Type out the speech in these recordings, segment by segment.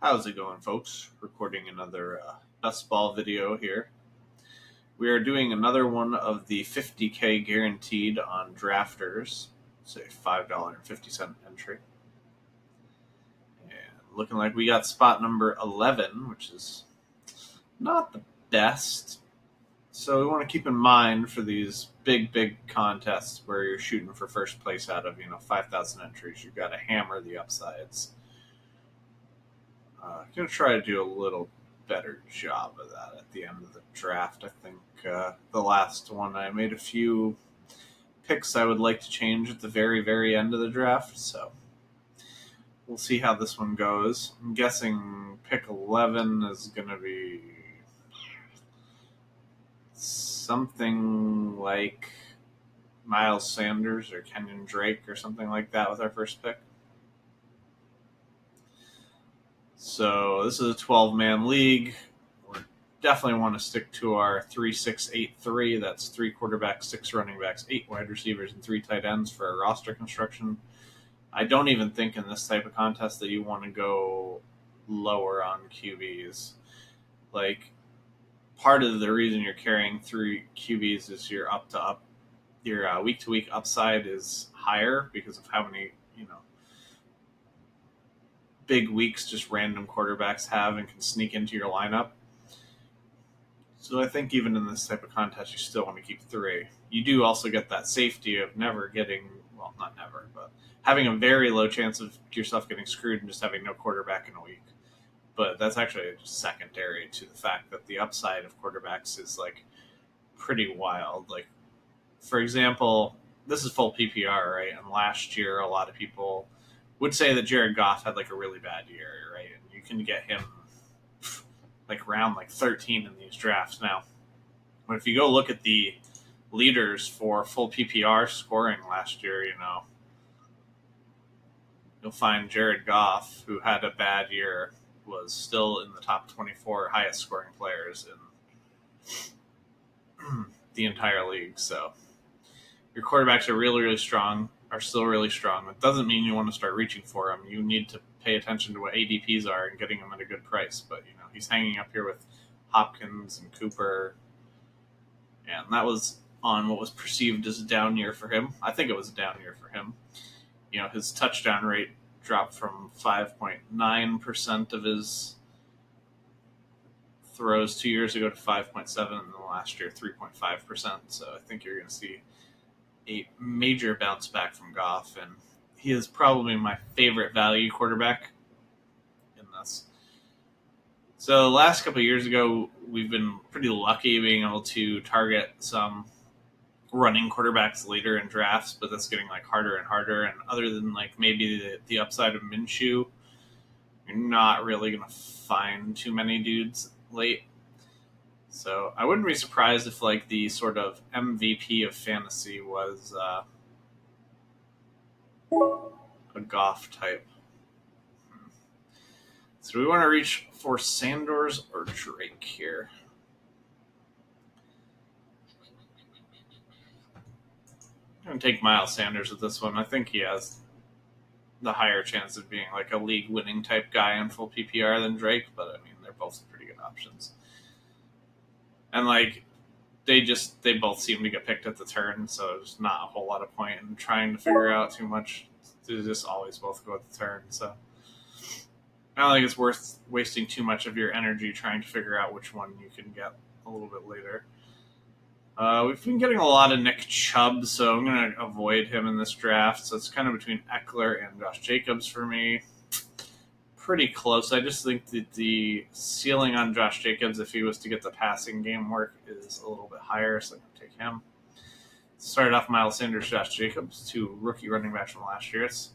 How's it going, folks? Recording another best ball video here. We are doing another one of the 50K guaranteed on drafters. It's a $5.50 entry. And looking like we got spot number 11, which is not the best. So we want to keep in mind for these big contests where you're shooting for first place out of 5,000 entries, you've got to hammer the upsides. I'm going to try to do a little better job of that at the end of the draft. I think the last one I made a few picks I would like to change at the very end of the draft, so we'll see how this one goes. I'm guessing pick 11 is going to be something like Miles Sanders or Kenyon Drake or something like that with our first pick. So this is a 12-man league. We definitely want to stick to our 3-6-8-3. That's 3 quarterbacks, 6 running backs, 8 wide receivers, and 3 tight ends for our roster construction. I don't even think in this type of contest that you want to go lower on QBs. Like, part of the reason you're carrying 3 QBs is your your week-to-week upside is higher because of how many big weeks just random quarterbacks have and can sneak into your lineup. So I think even in this type of contest, you still want to keep 3. You do also get that safety of never getting, well, not never, but having a very low chance of yourself getting screwed and just having no quarterback in a week. But that's actually secondary to the fact that the upside of quarterbacks is like pretty wild. Like, for example, this is full PPR, right? And last year, a lot of people would say that Jared Goff had like a really bad year, right? And you can get him like round 13 in these drafts now. But if you go look at the leaders for full PPR scoring last year, you'll find Jared Goff, who had a bad year, was still in the top 24 highest scoring players in the entire league. So your quarterbacks are really strong. Are still really strong. It doesn't mean you want to start reaching for him. You need to pay attention to what ADPs are and getting them at a good price. But he's hanging up here with Hopkins and Cooper, and that was on what was perceived as a down year for him. I think it was a down year for him. His touchdown rate dropped from 5.9% of his throws 2 years ago to 5.7%, and then last year 3.5%. So I think you're going to see a major bounce back from Goff, and he is probably my favorite value quarterback in this. So the last couple of years ago, we've been pretty lucky being able to target some running quarterbacks later in drafts, but that's getting harder and harder. And other than maybe the upside of Minshew, you're not really going to find too many dudes late. So I wouldn't be surprised if the sort of MVP of fantasy was a Goff type. So we want to reach for Sanders or Drake here. I'm going to take Miles Sanders with this one. I think he has the higher chance of being a league-winning type guy in full PPR than Drake, but I mean, they're both pretty good options. And they both seem to get picked at the turn, so there's not a whole lot of point in trying to figure out too much. They just always both go at the turn, so I don't think it's worth wasting too much of your energy trying to figure out which one you can get a little bit later. We've been getting a lot of Nick Chubb, so I'm going to avoid him in this draft. So it's kind of between Eckler and Josh Jacobs for me. Pretty close. I just think that the ceiling on Josh Jacobs, if he was to get the passing game work, is a little bit higher, so I'm going to take him. Started off Miles Sanders, Josh Jacobs, 2 rookie running backs from last year. It's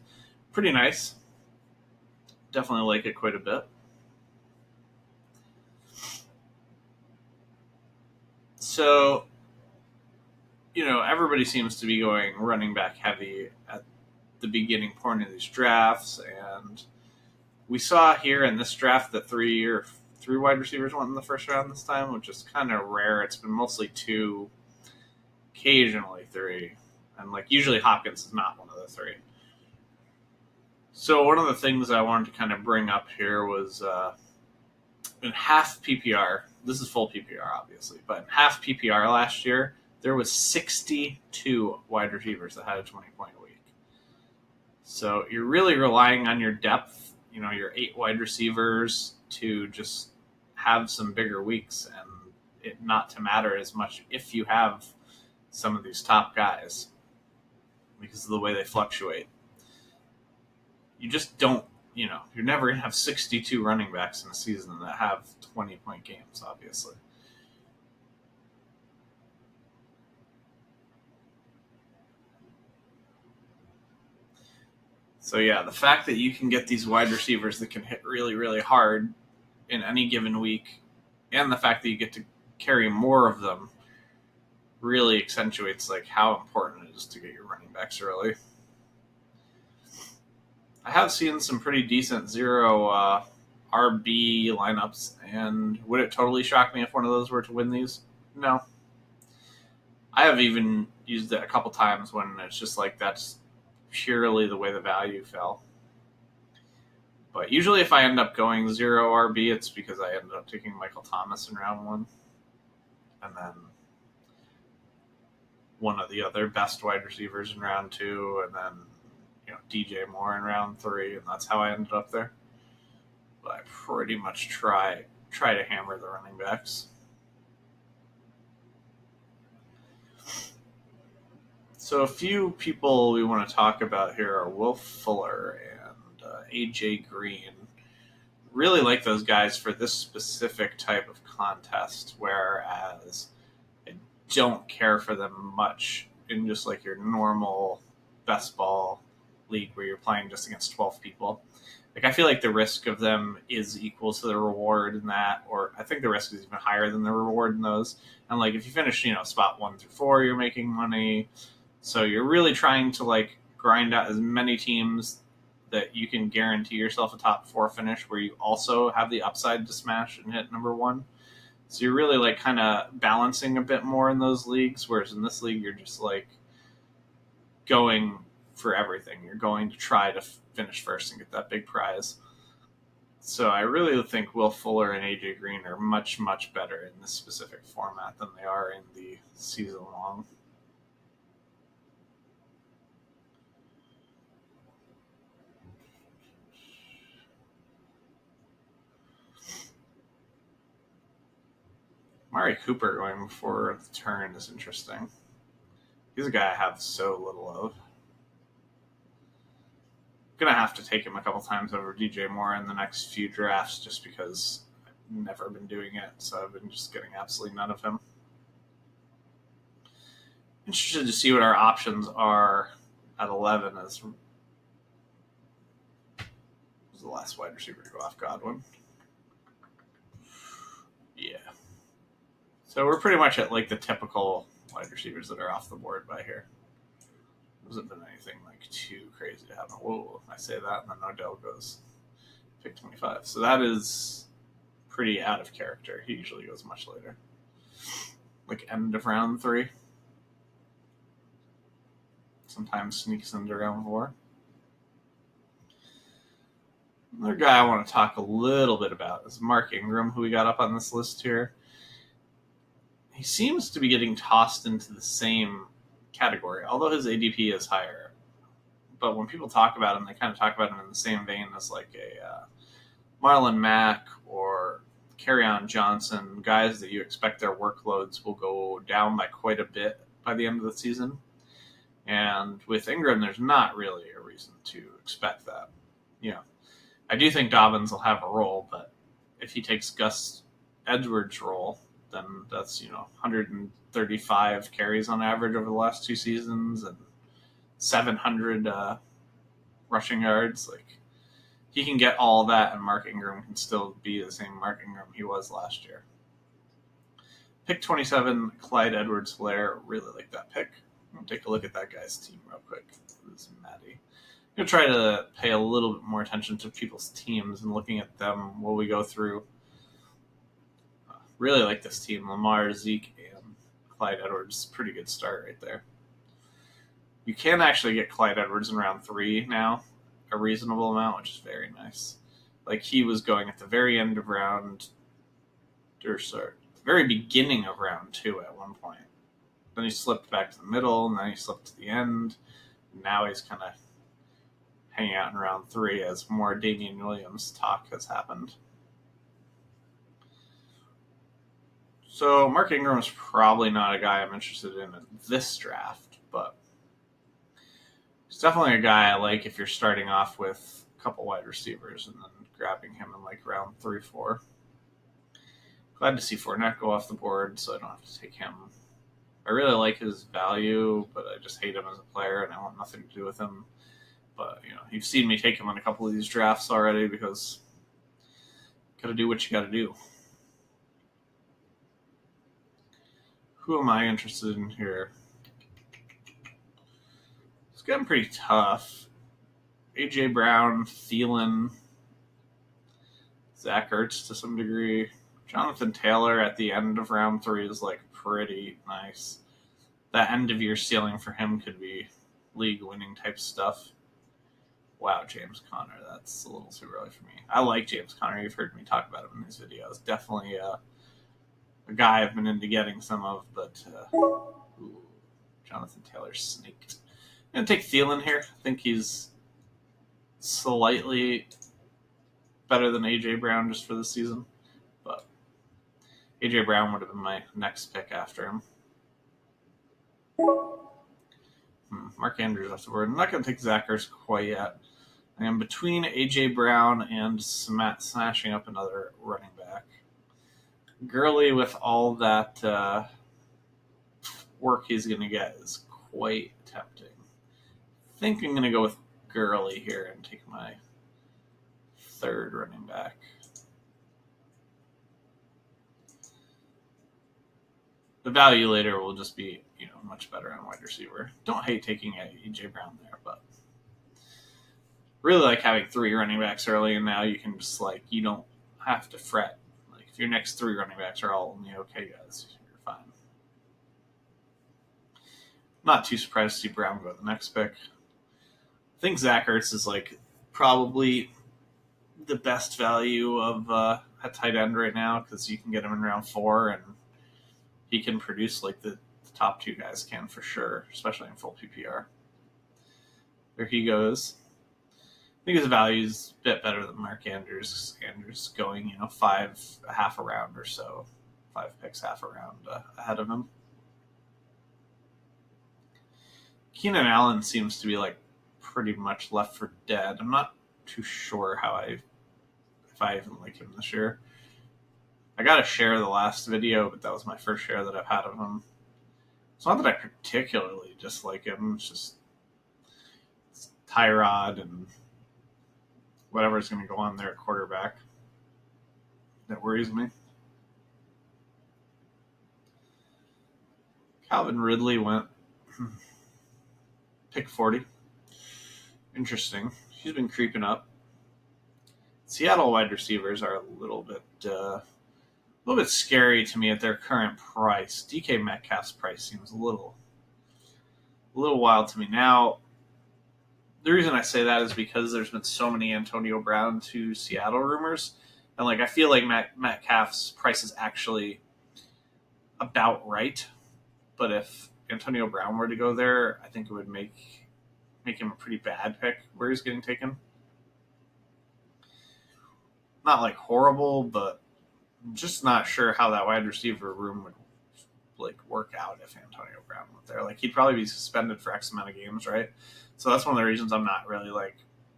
pretty nice. Definitely like it quite a bit. So, everybody seems to be going running back heavy at the beginning point of these drafts, and we saw here in this draft that 3 wide receivers went in the first round this time, which is kind of rare. It's been mostly 2, occasionally 3, and usually Hopkins is not one of the 3. So one of the things I wanted to kind of bring up here was in half PPR. This is full PPR, obviously, but in half PPR last year, there was 62 wide receivers that had a 20-point week. So you're really relying on your depth, your 8 wide receivers to just have some bigger weeks and it not to matter as much if you have some of these top guys because of the way they fluctuate. You just don't, you're never going to have 62 running backs in a season that have 20-point games, obviously. So, yeah, the fact that you can get these wide receivers that can hit really, really hard in any given week, and the fact that you get to carry more of them really accentuates how important it is to get your running backs early. I have seen some pretty decent 0 RB lineups, and would it totally shock me if one of those were to win these? No. I have even used it a couple times when it's just that's purely the way the value fell. But usually if I end up going 0 RB, it's because I ended up taking Michael Thomas in round 1. And then one of the other best wide receivers in round 2, and then DJ Moore in round 3, and that's how I ended up there. But I pretty much try to hammer the running backs. So a few people we want to talk about here are Will Fuller and AJ Green. Really like those guys for this specific type of contest, whereas I don't care for them much in just your normal best ball league where you're playing just against 12 people. I feel like the risk of them is equal to the reward in that, or I think the risk is even higher than the reward in those. And if you finish, spot 1 through 4, you're making money. So you're really trying to grind out as many teams that you can guarantee yourself a top 4 finish where you also have the upside to smash and hit number 1. So you're really kind of balancing a bit more in those leagues, whereas in this league you're just going for everything. You're going to try to finish first and get that big prize. So I really think Will Fuller and AJ Green are much, much better in this specific format than they are in the season long. Amari Cooper going before the turn is interesting. He's a guy I have so little of. Gonna have to take him a couple times over DJ Moore in the next few drafts just because I've never been doing it, so I've been just getting absolutely none of him. Interested to see what our options are at 11 as the last wide receiver to go off Godwin. Yeah. So we're pretty much at the typical wide receivers that are off the board by here. Hasn't been anything too crazy to happen. Whoa, I say that, and then Odell goes pick 25. So that is pretty out of character. He usually goes much later, end of round 3. Sometimes sneaks into round 4. Another guy I want to talk a little bit about is Mark Ingram, who we got up on this list here. He seems to be getting tossed into the same category, although his ADP is higher. But when people talk about him, they kind of talk about him in the same vein as a Marlon Mack or Kerryon Johnson, guys that you expect their workloads will go down by quite a bit by the end of the season. And with Ingram, there's not really a reason to expect that. I do think Dobbins will have a role, but if he takes Gus Edwards' role, then that's 135 carries on average over the last 2 seasons and 700 rushing yards. He can get all that, and Mark Ingram can still be the same Mark Ingram he was last year. Pick 27, Clyde Edwards-Helaire. Really like that pick. I'm going to take a look at that guy's team real quick. This is Maddie. I'm going to try to pay a little bit more attention to people's teams and looking at them while we go through. Really like this team. Lamar, Zeke, and Clyde Edwards. Pretty good start right there. You can actually get Clyde Edwards in round 3 now. a reasonable amount, which is very nice. Like he was going at the very end of round, or sorry, the very beginning of round 2 at one point. Then he slipped back to the middle, and then he slipped to the end. Now he's kind of hanging out in round 3 as more Damian Williams talk has happened. So Mark Ingram is probably not a guy I'm interested in this draft, but he's definitely a guy I like if you're starting off with a couple wide receivers and then grabbing him in like round 3, 4. Glad to see Fournette go off the board, so I don't have to take him. I really like his value, but I just hate him as a player, and I want nothing to do with him. But, you've seen me take him in a couple of these drafts already because you got to do what you got to do. Who am I interested in here? It's getting pretty tough. A.J. Brown, Thielen, Zach Ertz to some degree. Jonathan Taylor at the end of round 3 is like pretty nice. That end of year ceiling for him could be league winning type stuff. Wow, James Conner, that's a little too early for me. I like James Conner. You've heard me talk about him in these videos. Definitely a guy I've been into getting some of, but Jonathan Taylor sneaked. I'm going to take Thielen here. I think he's slightly better than A.J. Brown just for the season, but A.J. Brown would have been my next pick after him. Mark Andrews off the board. I'm not going to take Zach Ertz quite yet. I am between A.J. Brown and smashing up another running back. Gurley, with all that work he's going to get, is quite tempting. I think I'm going to go with Gurley here and take my third running back. The value later will just be, much better on wide receiver. Don't hate taking A.J. Brown there, but really like having 3 running backs early, and now you can just you don't have to fret. Like if your next 3 running backs are all in the okay guys, you're fine. Not too surprised to see Brown go the next pick. I think Zach Ertz is probably the best value of a tight end right now because you can get him in round 4 and he can produce like the top 2 guys can for sure, especially in full PPR. There he goes. I think his value is a bit better than Mark Andrews. Andrews going, 5 half a round or so, 5 picks half a round ahead of him. Keenan Allen seems to be pretty much left for dead. I'm not too sure if I even like him this year. I got a share the last video, but that was my first share that I've had of him. It's not that I particularly dislike him. It's Tyrod and whatever's going to go on there at quarterback that worries me. Calvin Ridley went pick 40. Interesting. He's been creeping up. Seattle wide receivers are a little bit scary to me at their current price. DK Metcalf's price seems a little wild to me. Now, the reason I say that is because there's been so many Antonio Brown to Seattle rumors, and I feel like Metcalf's price is actually about right. But if Antonio Brown were to go there, I think it would make him a pretty bad pick where he's getting taken. Not horrible, but just not sure how that wide receiver room would work out if Antonio Brown went there. He'd probably be suspended for X amount of games, right? So that's one of the reasons I'm not really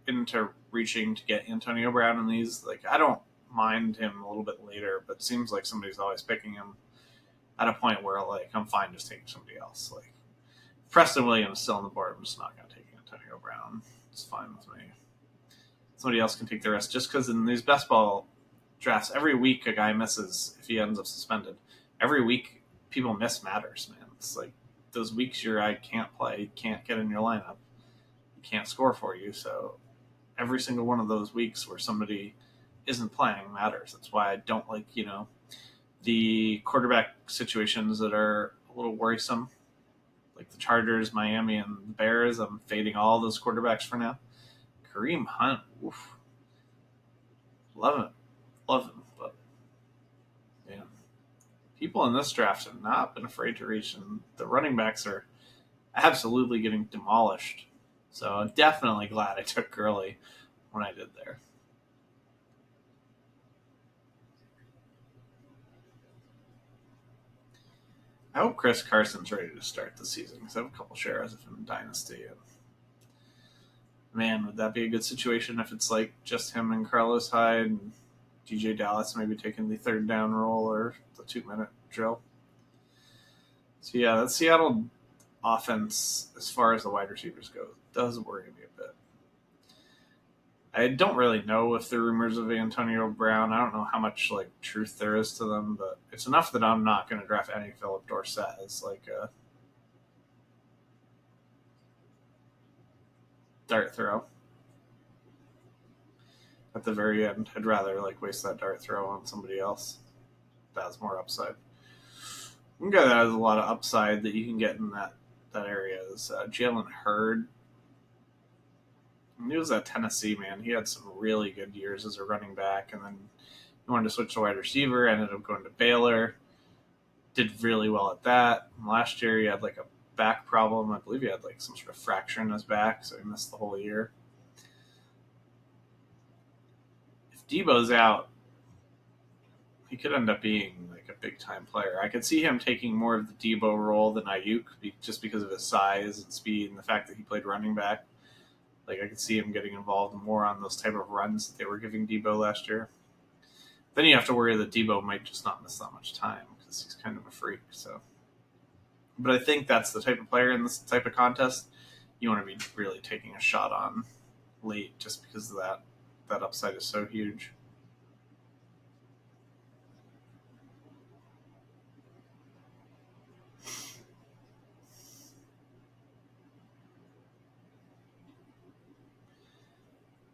into reaching to get Antonio Brown in these. I don't mind him a little bit later, but it seems like somebody's always picking him at a point where I'm fine just taking somebody else. Preston Williams still on the board, I'm just not going to take Antonio Brown. It's fine with me. Somebody else can take the rest, just because in these best ball drafts, every week a guy misses if he ends up suspended. Every week people miss matters, man. It's those weeks your guy can't play, can't get in your lineup, can't score for you. So every single one of those weeks where somebody isn't playing matters. That's why I don't like, the quarterback situations that are a little worrisome, like the Chargers, Miami, and the Bears. I'm fading all those quarterbacks for now. Kareem Hunt. Oof. Love him. But, man, people in this draft have not been afraid to reach, and the running backs are absolutely getting demolished. So I'm definitely glad I took Gurley when I did there. I hope Chris Carson's ready to start the season because I have a couple shares of him in Dynasty. And man, would that be a good situation if it's like just him and Carlos Hyde and DJ Dallas maybe taking the third down role or the 2-minute drill? So yeah, that Seattle offense, as far as the wide receivers go, does worry me a bit. I don't really know if the rumors of Antonio Brown, I don't know how much like truth there is to them, but it's enough that I'm not going to draft any Philip Dorsett as like a dart throw. At the very end, I'd rather like waste that dart throw on somebody else that has more upside. One guy that has a lot of upside that you can get in that area is Jalen Hurd. He was at Tennessee, man. He had some really good years as a running back, and then he wanted to switch to wide receiver. Ended up going to Baylor. Did really well at that. And last year, he had like a back problem. I believe he had like some sort of fracture in his back, so he missed the whole year. If Debo's out, he could end up being like a big time player. I could see him taking more of the Debo role than Ayuk, just because of his size and speed and the fact that he played running back. Like I could see him getting involved more on those type of runs that they were giving Debo last year. Then you have to worry that Debo might just not miss that much time because he's kind of a freak. So, but I think that's the type of player in this type of contest you want to be really taking a shot on late, just because of that upside is so huge.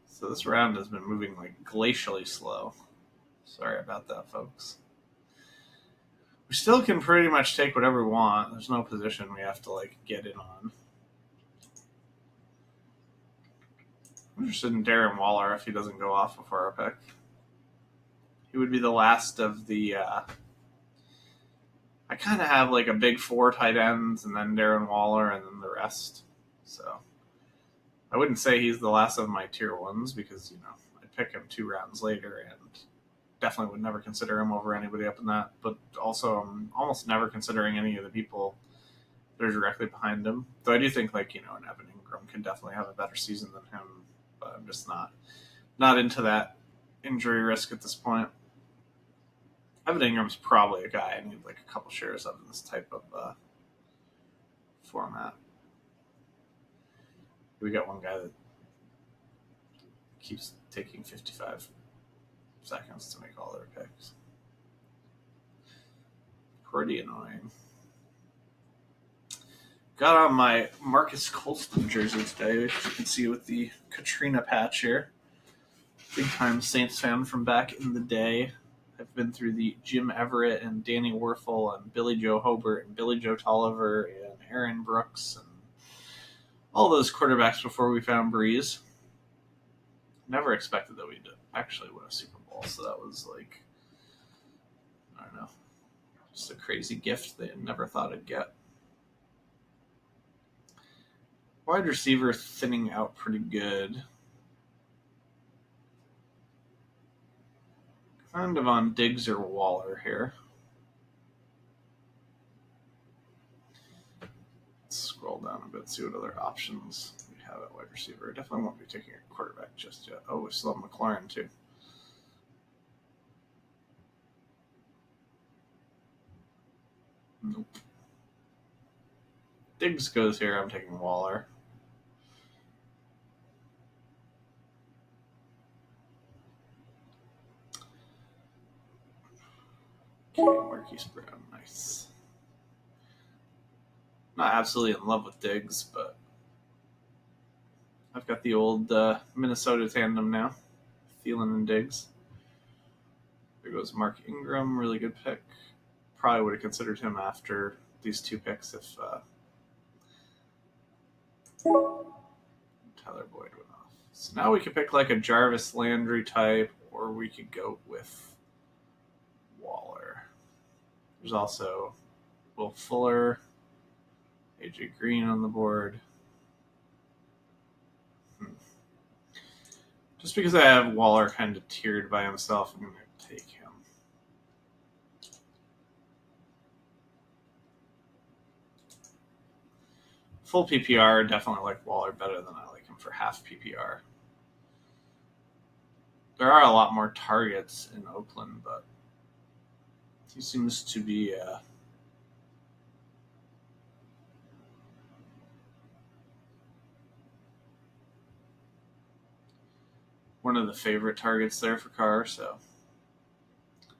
So this round has been moving like glacially slow. Sorry about that, folks. We still can pretty much take whatever we want. There's no position we have to like get in on. I'm interested in Darren Waller if he doesn't go off before our pick. He would be the last of the. I kind of have like a big 4 tight ends, and then Darren Waller, and then the rest. So I wouldn't say he's the last of my tier 1s because I'd pick him 2 rounds later, and definitely would never consider him over anybody up in that. But also, I'm almost never considering any of the people that are directly behind him. Though I do think like an Evan Ingram can definitely have a better season than him, but I'm just not into that injury risk at this point. Evan Ingram's probably a guy I need like a couple shares of in this type of format. We got one guy that keeps taking 55 seconds to make all their picks. Pretty annoying. Got on my Marcus Colston jersey today, which you can see with the Katrina patch here. Big time Saints fan from back in the day. I've been through the Jim Everett and Danny Werfel and Billy Joe Hobart and Billy Joe Tolliver and Aaron Brooks and all those quarterbacks before we found Breeze. Never expected that we'd actually win a Super Bowl, so that was like, I don't know, just a crazy gift they never thought I'd get. Wide receiver thinning out pretty good. Kind of on Diggs or Waller here. Let's scroll down a bit, see what other options we have at wide receiver. I definitely won't be taking a quarterback just yet. Oh, we still have McLaurin too. Nope. Diggs goes here. I'm taking Waller. Okay, Marquise Brown. Nice. Not absolutely in love with Diggs, but I've got the old Minnesota tandem now. Thielen and Diggs. There goes Mark Ingram. Really good pick. Probably would have considered him after these 2 picks if Tyler Boyd went off. So now we could pick like a Jarvis Landry type, or we could go with Waller. There's also Will Fuller, AJ Green on the board. Just because I have Waller kind of tiered by himself, I'm going to take him. Full PPR, definitely like Waller better than I like him for half PPR. There are a lot more targets in Oakland, but he seems to be one of the favorite targets there for Carr, so a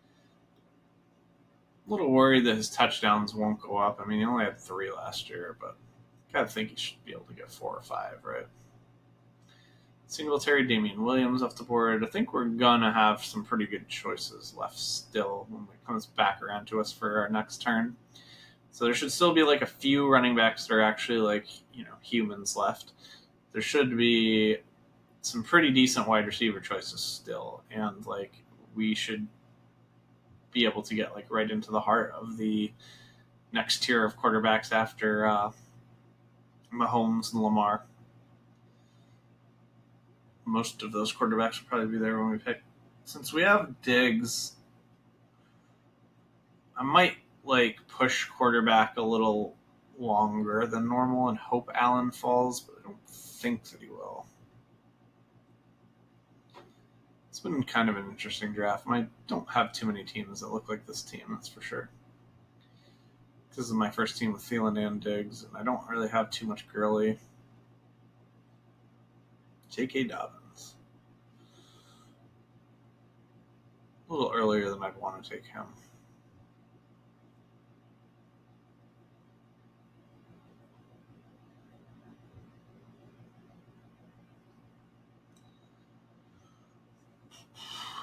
little worried that his touchdowns won't go up. I mean, he only had 3 last year, but I gotta think he should be able to get 4 or 5, right? Singletary, Damian Williams off the board. I think we're gonna have some pretty good choices left still when it comes back around to us for our next turn. So there should still be like a few running backs that are actually like, humans left. There should be some pretty decent wide receiver choices still, and like we should be able to get like right into the heart of the next tier of quarterbacks after Mahomes and Lamar. Most of those quarterbacks will probably be there when we pick. Since we have Diggs, I might like push quarterback a little longer than normal and hope Allen falls, but I don't think that he will. It's been kind of an interesting draft. I don't have too many teams that look like this team, that's for sure. This is my first team with Thielen and Diggs, and I don't really have too much Gurley. J.K. Dobbins. A little earlier than I'd want to take him.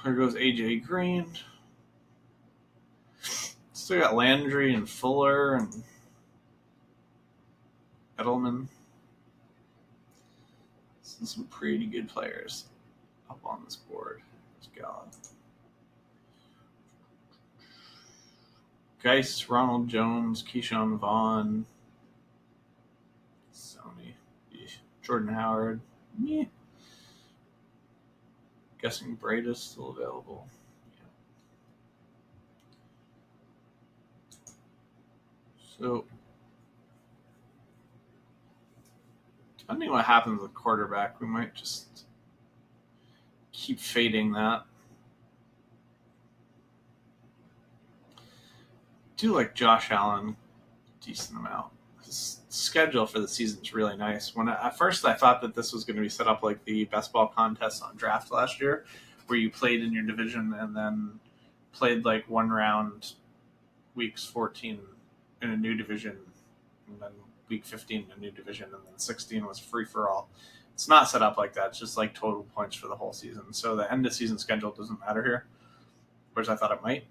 There goes AJ Green. Still got Landry and Fuller and Edelman. Some pretty good players up on this board. God. Geis, Ronald Jones, Keyshawn Vaughn, Sony, Jordan Howard. Meh. Guessing Breda's still available. So, depending on what happens with quarterback, we might just keep fading that. I do like Josh Allen a decent amount. His schedule for the season is really nice. At first I thought that this was going to be set up like the best ball contest on draft last year, where you played in your division and then played like one round weeks 14 in a new division, and then week 15 in a new division, and then 16 was free for all. It's not set up like that. It's just like total points for the whole season. So the end of season schedule doesn't matter here, whereas I thought it might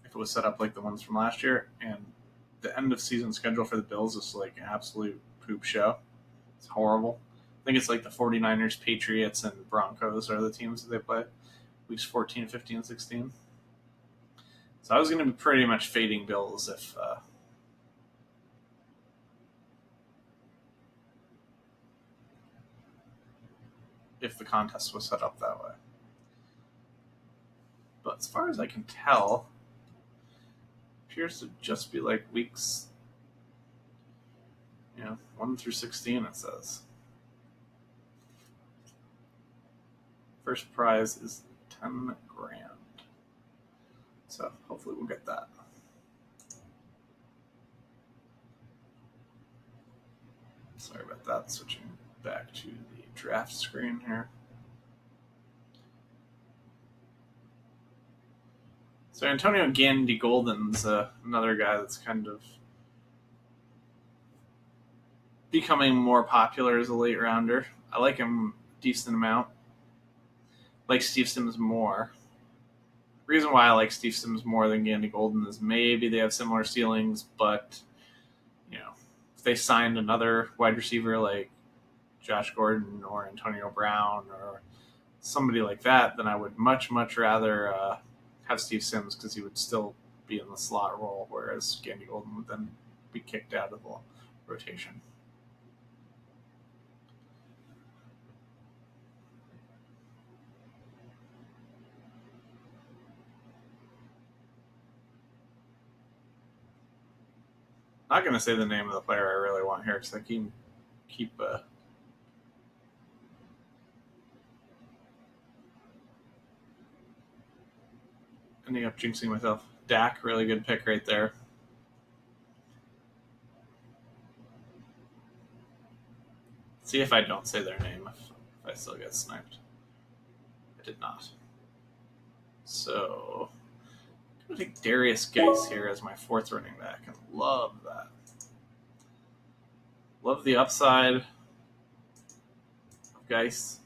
if it was set up like the ones from last year. And the end of season schedule for the Bills is like an absolute poop show. It's horrible. I think it's like the 49ers, Patriots, and Broncos are the teams that they play weeks 14, 15, 16. So I was going to be pretty much fading Bills if the contest was set up that way. But as far as I can tell, it appears to just be like weeks 1 through 16, it says. First prize is 10 grand. So hopefully we'll get that. Sorry about that. Switching back to the draft screen here. So Antonio Gandy Golden's another guy that's kind of becoming more popular as a late rounder. I like him a decent amount. Like Steve Sims more. The reason why I like Steve Sims more than Gandy Golden is maybe they have similar ceilings, but if they signed another wide receiver like Josh Gordon or Antonio Brown or somebody like that, then I would much rather have Steve Sims because he would still be in the slot role, whereas Gandy Golden would then be kicked out of the rotation. Not going to say the name of the player I really want here because I can keep ending up jinxing myself. Dak, really good pick right there. See if I don't say their name if I still get sniped. I did not. So I'm going to take Darius Geis here as my fourth running back and love that. Love the upside of Geis.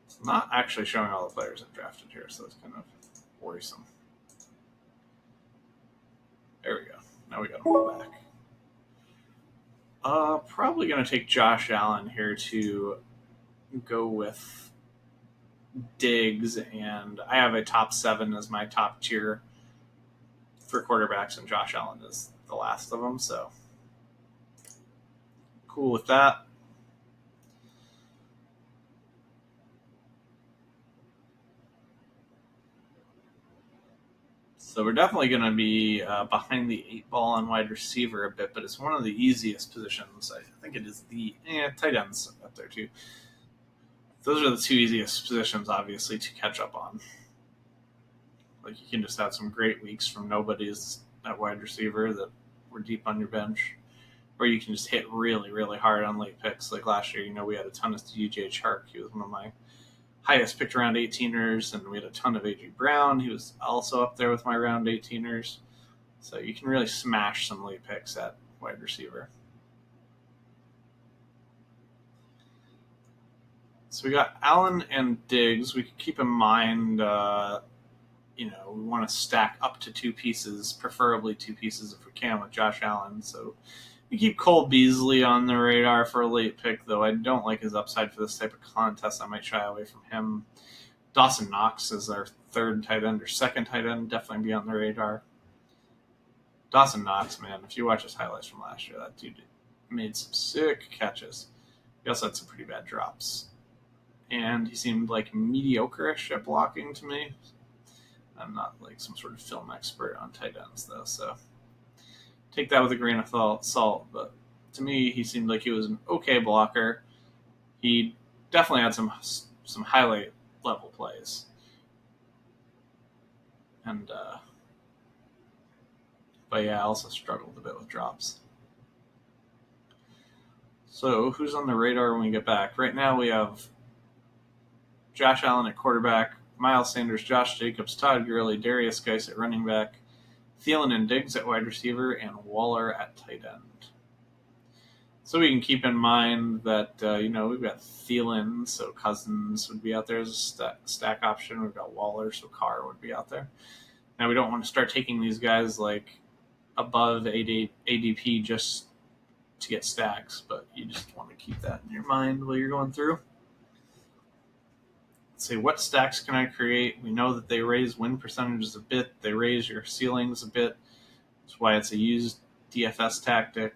It's not actually showing all the players I've drafted here, so it's kind of worrisome. There we go. Now we got them all back. Probably going to take Josh Allen here to go with Diggs, and I have a top 7 as my top tier for quarterbacks, and Josh Allen is the last of them, so cool with that. So we're definitely going to be behind the 8-ball on wide receiver a bit, but it's one of the easiest positions. I think it is the tight ends up there too. Those are the 2 easiest positions, obviously, to catch up on. Like you can just have some great weeks from nobodies at wide receiver that were deep on your bench, or you can just hit really hard on late picks. Like last year, we had a ton of DJ Chark. He was one of my highest picked round 18ers, and we had a ton of A.J. Brown. He was also up there with my round 18ers. So you can really smash some late picks at wide receiver. So we got Allen and Diggs. We could keep in mind, we want to stack up to 2 pieces, preferably 2 pieces if we can, with Josh Allen. So we keep Cole Beasley on the radar for a late pick, though I don't like his upside for this type of contest. I might shy away from him. Dawson Knox is our 3rd tight end or 2nd tight end. Definitely be on the radar. Dawson Knox, man, if you watch his highlights from last year, that dude made some sick catches. He also had some pretty bad drops. And he seemed like mediocre-ish at blocking to me. I'm not like some sort of film expert on tight ends, though, so take that with a grain of salt. But to me, he seemed like he was an okay blocker. He definitely had some highlight level plays, and but yeah, I also struggled a bit with drops. So who's on the radar when we get back? Right now we have Josh Allen at quarterback, Miles Sanders, Josh Jacobs, Todd Gurley, Darius Geis at running back, Thielen and Diggs at wide receiver, and Waller at tight end. So we can keep in mind that, we've got Thielen, so Cousins would be out there as a stack option. We've got Waller, so Carr would be out there. Now we don't want to start taking these guys like above ADP just to get stacks, but you just want to keep that in your mind while you're going through. Let's see, what stacks can I create? We know that they raise win percentages a bit. They raise your ceilings a bit. That's why it's a used DFS tactic.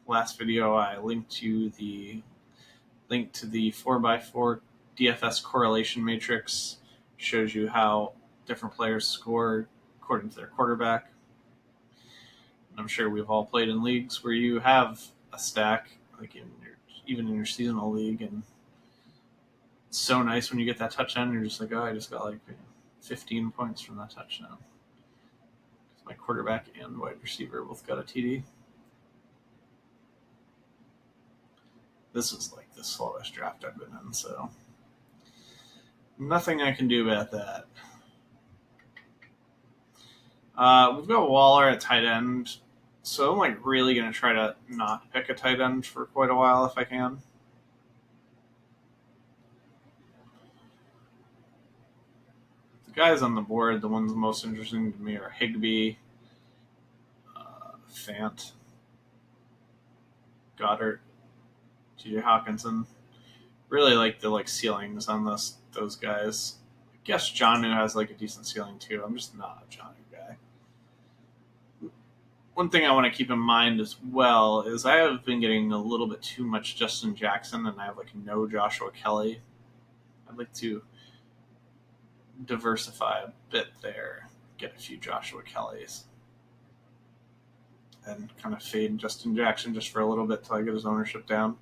Last video, I linked to the 4x4 DFS correlation matrix. Shows you how different players score according to their quarterback. And I'm sure we've all played in leagues where you have a stack, like even in your seasonal league, and it's so nice when you get that touchdown. You're just like, oh, I just got like 15 points from that touchdown. My quarterback and wide receiver both got a TD. This is like the slowest draft I've been in, so nothing I can do about that. We've got Waller at tight end, so I'm like really going to try to not pick a tight end for quite a while if I can. The guys on the board, the ones most interesting to me are Higbee, Fant, Goddard, TJ Hawkinson. Really like the ceilings on those guys. I guess Jonnu has a decent ceiling too. I'm just not a Jonnu guy. One thing I want to keep in mind as well is I have been getting a little bit too much Justin Jackson, and I have no Joshua Kelly. I'd like to diversify a bit there, get a few Joshua Kellys, and kind of fade Justin Jackson just for a little bit till I get his ownership down.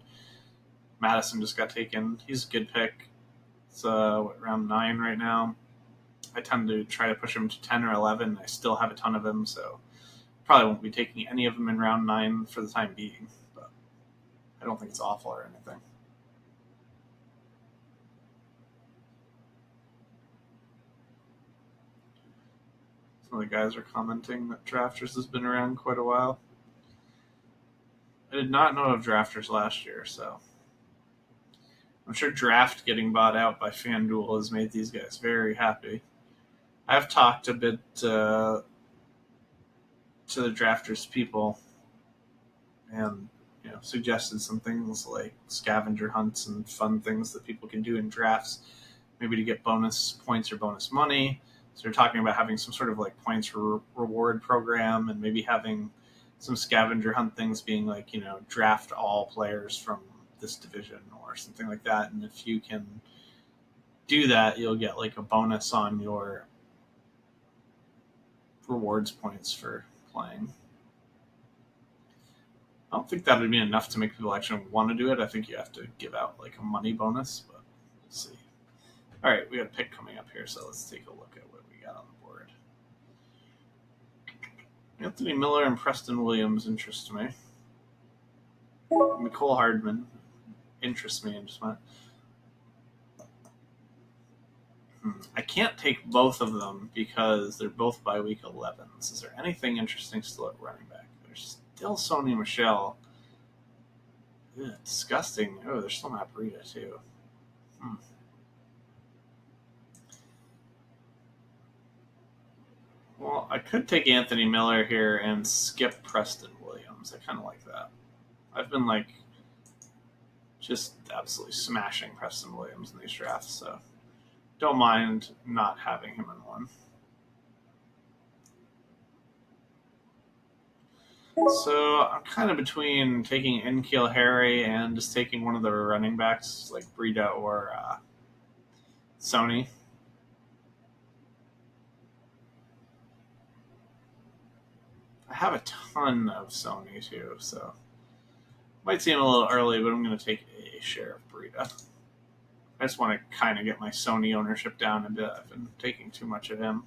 Madison just got taken. He's a good pick. It's round 9 right now. I tend to try to push him to 10 or 11. I still have a ton of him, so probably won't be taking any of them in round 9 for the time being. But I don't think it's awful or anything. Some of the guys are commenting that Drafters has been around quite a while. I did not know of Drafters last year, so I'm sure Draft getting bought out by FanDuel has made these guys very happy. I've talked a bit to the Drafters people and suggested some things like scavenger hunts and fun things that people can do in drafts, maybe to get bonus points or bonus money. So they're talking about having some sort of points reward program, and maybe having some scavenger hunt things being draft all players from this division or something like that. And if you can do that, you'll get a bonus on your rewards points for playing. I don't think that would be enough to make people actually want to do it. I think you have to give out a money bonus, but we'll see. All right, we got a pick coming up here, so let's take a look at what we got on the board. Anthony Miller and Preston Williams interest me. Mecole Hardman interests me. I can't take both of them because they're both by week 11s. Is there anything interesting still at running back? There's still Sony Michel. Ugh, disgusting. Oh, there's still Matt Breida, too. Well, I could take Anthony Miller here and skip Preston Williams. I kind of like that. I've been just absolutely smashing Preston Williams in these drafts, so don't mind not having him in one. So I'm kind of between taking N'Keal Harry and just taking one of the running backs like Breida or Sony. I have a ton of Sony too, so might seem a little early, but I'm going to take a share of Breida. I just want to kind of get my Sony ownership down a bit. I've been taking too much of him.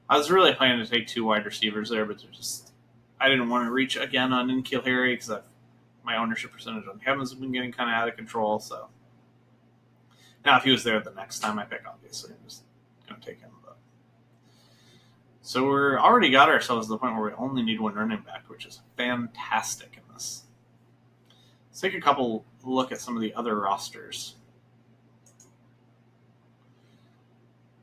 I was really planning to take 2 wide receivers there, but I didn't want to reach again on N'Keal Harry because my ownership percentage on him has been getting kind of out of control. So now, if he was there the next time I pick, obviously I'm just going to take him. But so we're already got ourselves to the point where we only need 1 running back, which is fantastic in this. Let's take a couple look at some of the other rosters.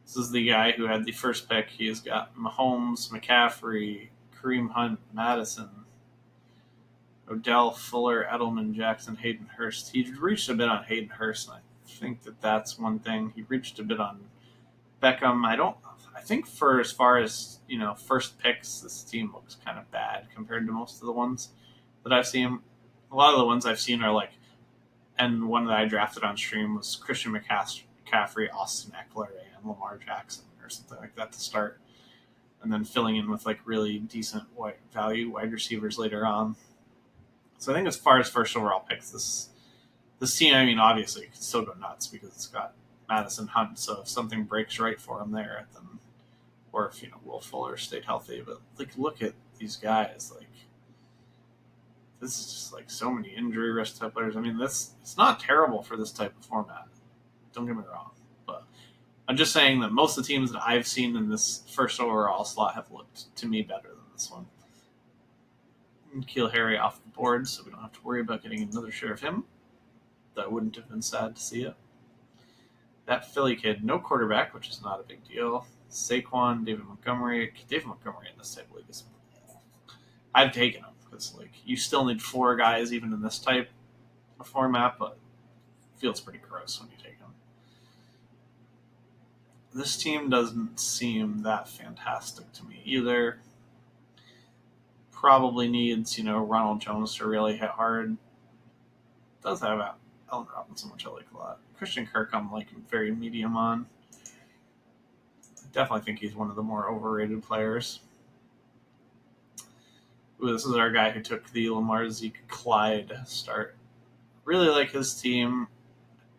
This is the guy who had the first pick. He's got Mahomes, McCaffrey, Kareem Hunt, Madison, Odell, Fuller, Edelman, Jackson, Hayden Hurst. He reached a bit on Hayden Hurst, and I think that's one thing. He reached a bit on Beckham. I think for as far as first picks, this team looks kind of bad compared to most of the ones that I've seen. A lot of the ones I've seen are and one that I drafted on stream was Christian McCaffrey, Austin Eckler, and Lamar Jackson or something like that to start, and then filling in with really decent value wide receivers later on. So I think as far as first overall picks, this team, obviously it can still go nuts because it's got Madison, Hunt. So if something breaks right for him there, then, or if Will Fuller stayed healthy, but look at these guys. This is just so many injury risk type players. It's not terrible for this type of format. Don't get me wrong, but I'm just saying that most of the teams that I've seen in this first overall slot have looked to me better than this one. N'Keal Harry off the board, so we don't have to worry about getting another share of him. That wouldn't have been sad to see it. That Philly kid, no quarterback, which is not a big deal. Saquon, David Montgomery in this type of league is. I've taken him because you still need 4 guys even in this type. format, but feels pretty gross when you take him. This team doesn't seem that fantastic to me either. Probably needs, Ronald Jones to really hit hard. Does have Allen Robinson, which I like a lot. Christian Kirk, I'm like very medium on. Definitely think he's one of the more overrated players. Ooh, this is our guy who took the Lamar Zeke Clyde start. Really like his team.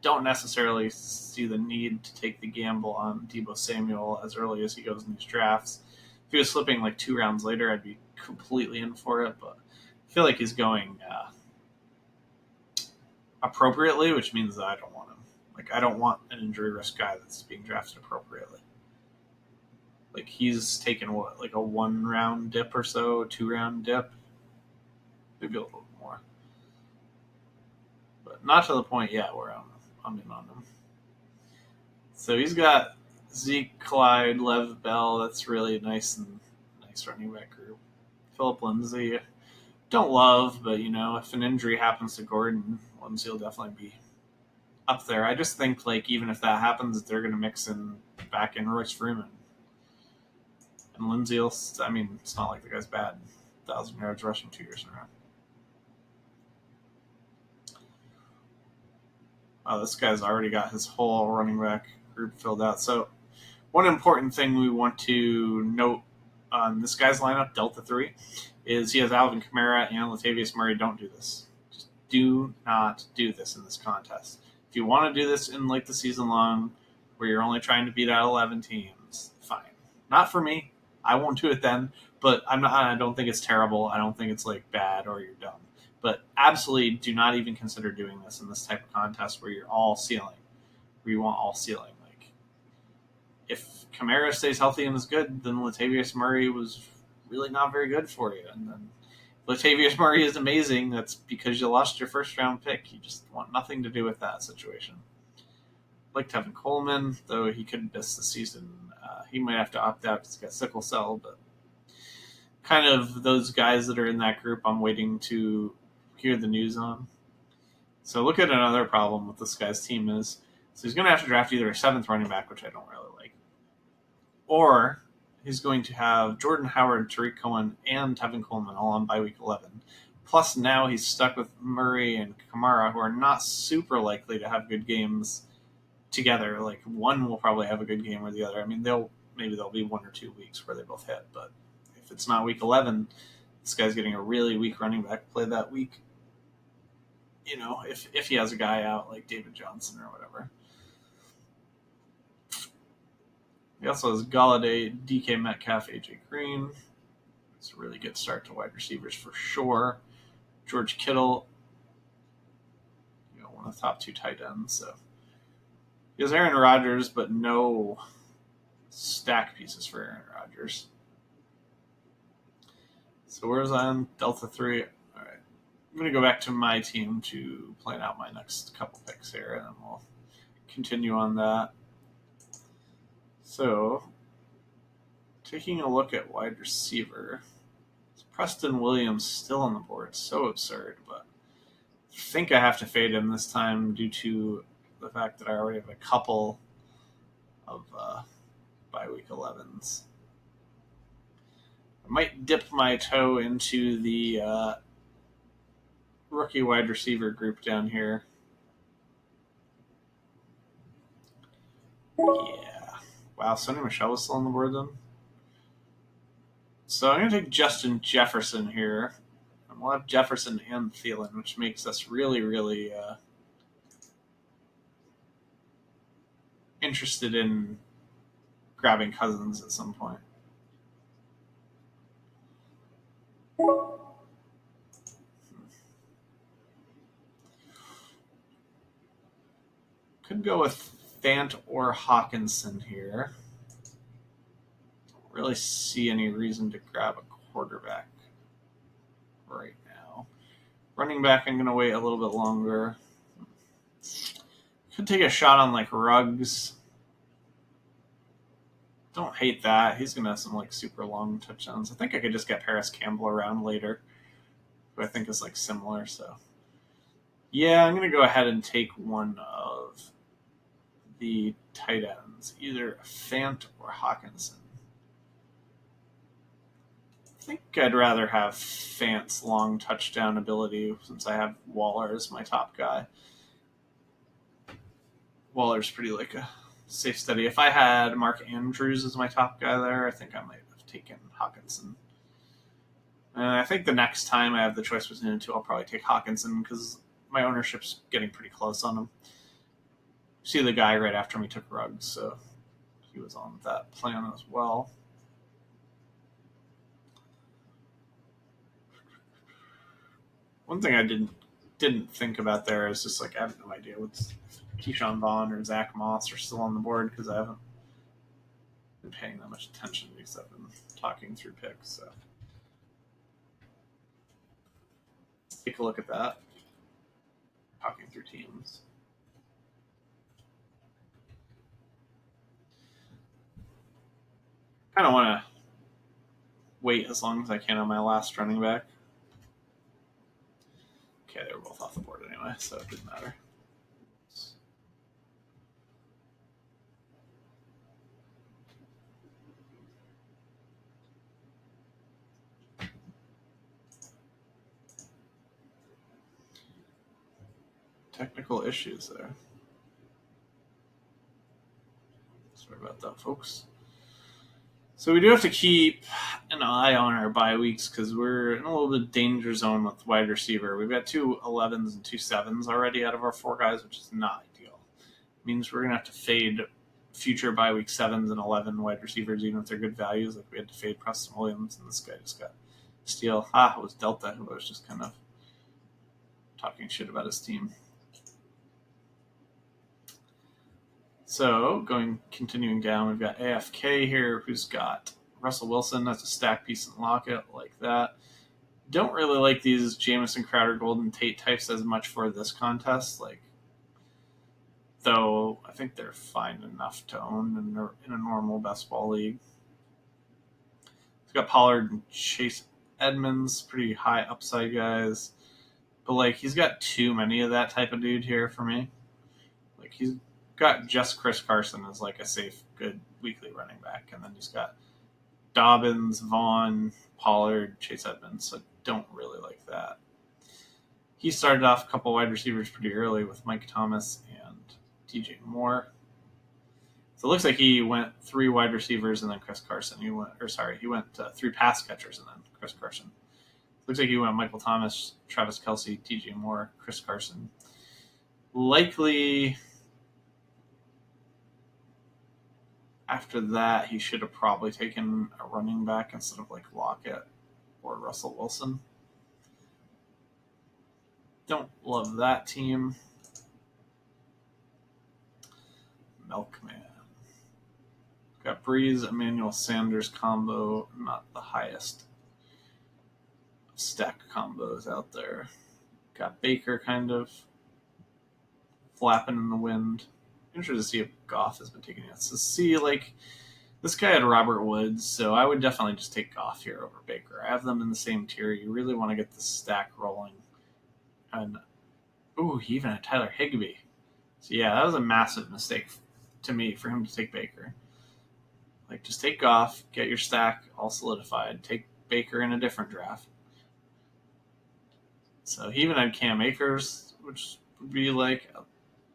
Don't necessarily see the need to take the gamble on Deebo Samuel as early as he goes in these drafts. If he was slipping like 2 rounds later, I'd be completely in for it, but I feel like he's going appropriately, which means that I don't want him. Like, I don't want an injury risk guy that's being drafted appropriately. Like, he's taken what, like a 1-round dip or so, 2-round dip? Maybe a little more. But not to the point yet where I'm in on him. So he's got Zeke, Clyde, Lev Bell. That's really nice running back group. Philip Lindsay, don't love, but if an injury happens to Gordon, Lindsay will definitely be up there. I just think like even if that happens, they're going to mix in back in Royce Freeman. And Lindsay will, I mean, it's not like the guy's bad. 1,000 yards rushing 2 years in a row. Wow, this guy's already got his whole running back group filled out. So one important thing we want to note on this guy's lineup, Delta 3, is he has Alvin Kamara and Latavius Murray. Don't do this. Just do not do this in this contest. If you want to do this in like the season long, where you're only trying to beat out 11 teams, fine. Not for me. I won't do it then, but I don't think it's terrible. I don't think it's like bad or you're dumb. But absolutely do not even consider doing this in this type of contest where you're all ceiling, where you want all ceiling. Like, if Kamara stays healthy and is good, then Latavius Murray was really not very good for you. And then Latavius Murray is amazing. That's because you lost your first round pick. You just want nothing to do with that situation. Like Tevin Coleman, though he could miss the season. He might have to opt out because he's got sickle cell, but kind of those guys that are in that group I'm waiting to hear the news on. So look at another problem with this guy's team is, so he's going to have to draft either a 7th running back, which I don't really like, or he's going to have Jordan Howard, Tariq Cohen, and Tevin Coleman all on bye week 11. Plus now he's stuck with Murray and Kamara, who are not super likely to have good games together. Like, one will probably have a good game or the other. I mean, there'll be 1 or 2 weeks where they both hit, but if it's not week 11, this guy's getting a really weak running back play that week. If he has a guy out like David Johnson or whatever. He also has Galladay, DK Metcalf, AJ Green. It's a really good start to wide receivers for sure. George Kittle, one of the top 2 tight ends. So he has Aaron Rodgers, but no stack pieces for Aaron Rodgers. So where's on Delta 3? All right. I'm going to go back to my team to plan out my next couple picks here, and then we'll continue on that. So, taking a look at wide receiver, Preston Williams still on the board. So absurd, but I think I have to fade him this time due to the fact that I already have a couple of bye week 11s. I might dip my toe into the rookie wide receiver group down here. Yeah. Wow, Sonny Michel was still on the board then? So I'm going to take Justin Jefferson here. And we'll have Jefferson and Thielen, which makes us really, really interested in grabbing Cousins at some point. Could go with Fant or Hawkinson here. Don't really see any reason to grab a quarterback right now. Running back, I'm going to wait a little bit longer. Could take a shot on like Ruggs. Don't hate that. He's going to have some like super long touchdowns. I think I could just get Paris Campbell around later, who I think is like similar. So Yeah, I'm going to go ahead and take one of the tight ends, either Fant or Hawkinson. I think I'd rather have Fant's long touchdown ability since I have Waller as my top guy. Waller's pretty like a safe study. If I had Mark Andrews as my top guy there, I think I might have taken Hawkinson. And I think the next time I have the choice between the two, I'll probably take Hawkinson because my ownership's getting pretty close on him. See the guy right after me took Ruggs, so he was on that plan as well. One thing I didn't think about there is just like I have no idea what's Keyshawn Vaughn or Zach Moss are still on the board because I haven't been paying that much attention because I've been talking through picks. So let's take a look at that. Talking through teams. Kind of want to wait as long as I can on my last running back. Okay, they were both off the board anyway, so it didn't matter. Technical issues there. Sorry about that, folks. So we do have to keep an eye on our bye weeks because we're in a little bit of danger zone with wide receiver. We've got 2 11s and 2 7s already out of our 4 guys, which is not ideal. It means we're going to have to fade future bye week 7s and 11 wide receivers, even if they're good values. Like we had to fade Preston Williams, and this guy just got steal. It was Delta, who was just kind of talking shit about his team. So continuing down, we've got AFK here, who's got Russell Wilson. That's a stack piece and Lockett, like that. Don't really like these Jamison Crowder, Golden Tate types as much for this contest. Though I think they're fine enough to own in a normal best ball league. We've got Pollard and Chase Edmonds, pretty high upside guys. But he's got too many of that type of dude here for me. He's got just Chris Carson as a safe, good weekly running back, and then he's got Dobbins, Vaughn, Pollard, Chase Edmonds. So I don't really like that. He started off a couple wide receivers pretty early with Mike Thomas and DJ Moore. So it looks like he went 3 wide receivers and then Chris Carson. He went 3 pass catchers and then Chris Carson. Looks like he went Michael Thomas, Travis Kelce, DJ Moore, Chris Carson. Likely after that, he should have probably taken a running back instead of Lockett or Russell Wilson. Don't love that team. Milkman. Got Breeze, Emmanuel Sanders combo, not the highest stack combos out there. Got Baker kind of flapping in the wind. Interested to see if Goff has been taking it. So this guy had Robert Woods, so I would definitely just take Goff here over Baker. I have them in the same tier. You really want to get the stack rolling. And he even had Tyler Higbee. So yeah, that was a massive mistake to me for him to take Baker. Just take Goff, get your stack all solidified, take Baker in a different draft. So he even had Cam Akers, which would be a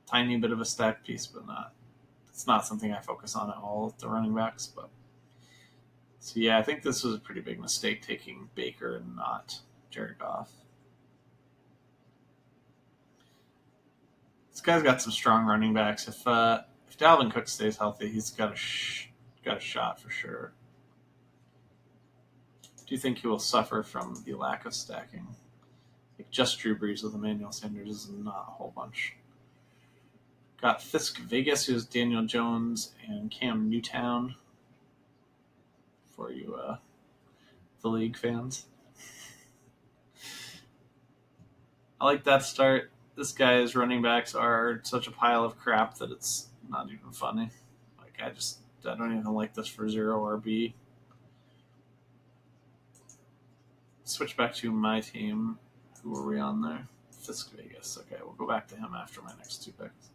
tiny bit of a stack piece, but it's not something I focus on at all with the running backs. But so yeah, I think this was a pretty big mistake taking Baker and not Jared Goff. This guy's got some strong running backs. If Dalvin Cook stays healthy, he's got a shot for sure. Do you think he will suffer from the lack of stacking? Just Drew Brees with Emmanuel Sanders is not a whole bunch. Got Fisk Vegas, who's Daniel Jones and Cam Newtown. For you, the league fans. I like that start. This guy's running backs are such a pile of crap that it's not even funny. I don't even like this for 0 RB. Switch back to my team. Who were we on there? Fisk Vegas. Okay, we'll go back to him after my next two picks.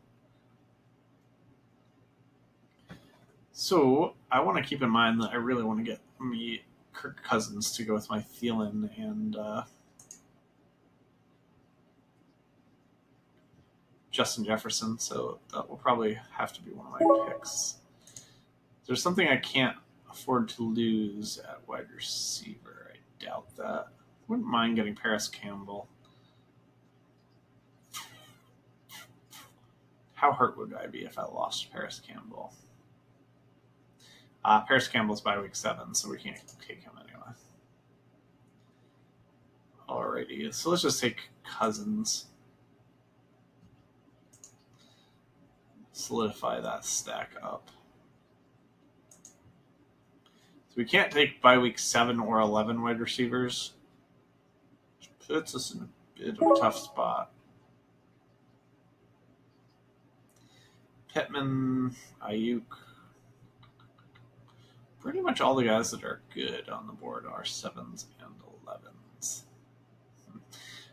So I want to keep in mind that I really want to get me Kirk Cousins to go with my Thielen and Justin Jefferson. So that will probably have to be one of my picks. There's something I can't afford to lose at wide receiver. I doubt that. Wouldn't mind getting Paris Campbell. How hurt would I be if I lost Paris Campbell? Paris Campbell's by week 7, so we can't take him anyway. Alrighty, so let's just take Cousins. Solidify that stack up. So we can't take by week 7 or 11 wide receivers. Which puts us in a bit of a tough spot. Pittman, Ayuk. Pretty much all the guys that are good on the board are 7s and 11s.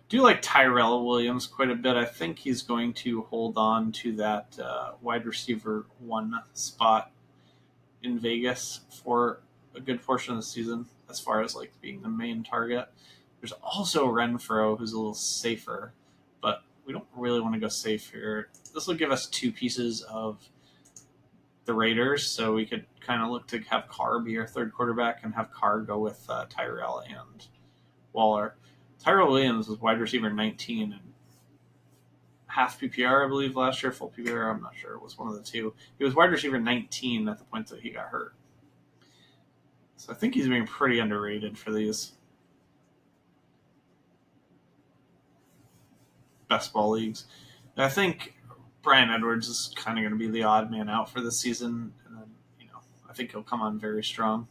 Do like Tyrell Williams quite a bit. I think he's going to hold on to that wide receiver 1 spot in Vegas for a good portion of the season, as far as like being the main target. There's also Renfro, who's a little safer, but we don't really want to go safe here. This will give us 2 pieces of the Raiders, so we could kind of look to have Carr be our third quarterback and have Carr go with Tyrell and Waller. Tyrell Williams was wide receiver 19 and half PPR, I believe, last year. Full PPR, I'm not sure. It was one of the two. He was wide receiver 19 at the point that he got hurt. So I think he's being pretty underrated for these best ball leagues. And I think Bryan Edwards is kind of going to be the odd man out for this season. And then, I think he'll come on very strong.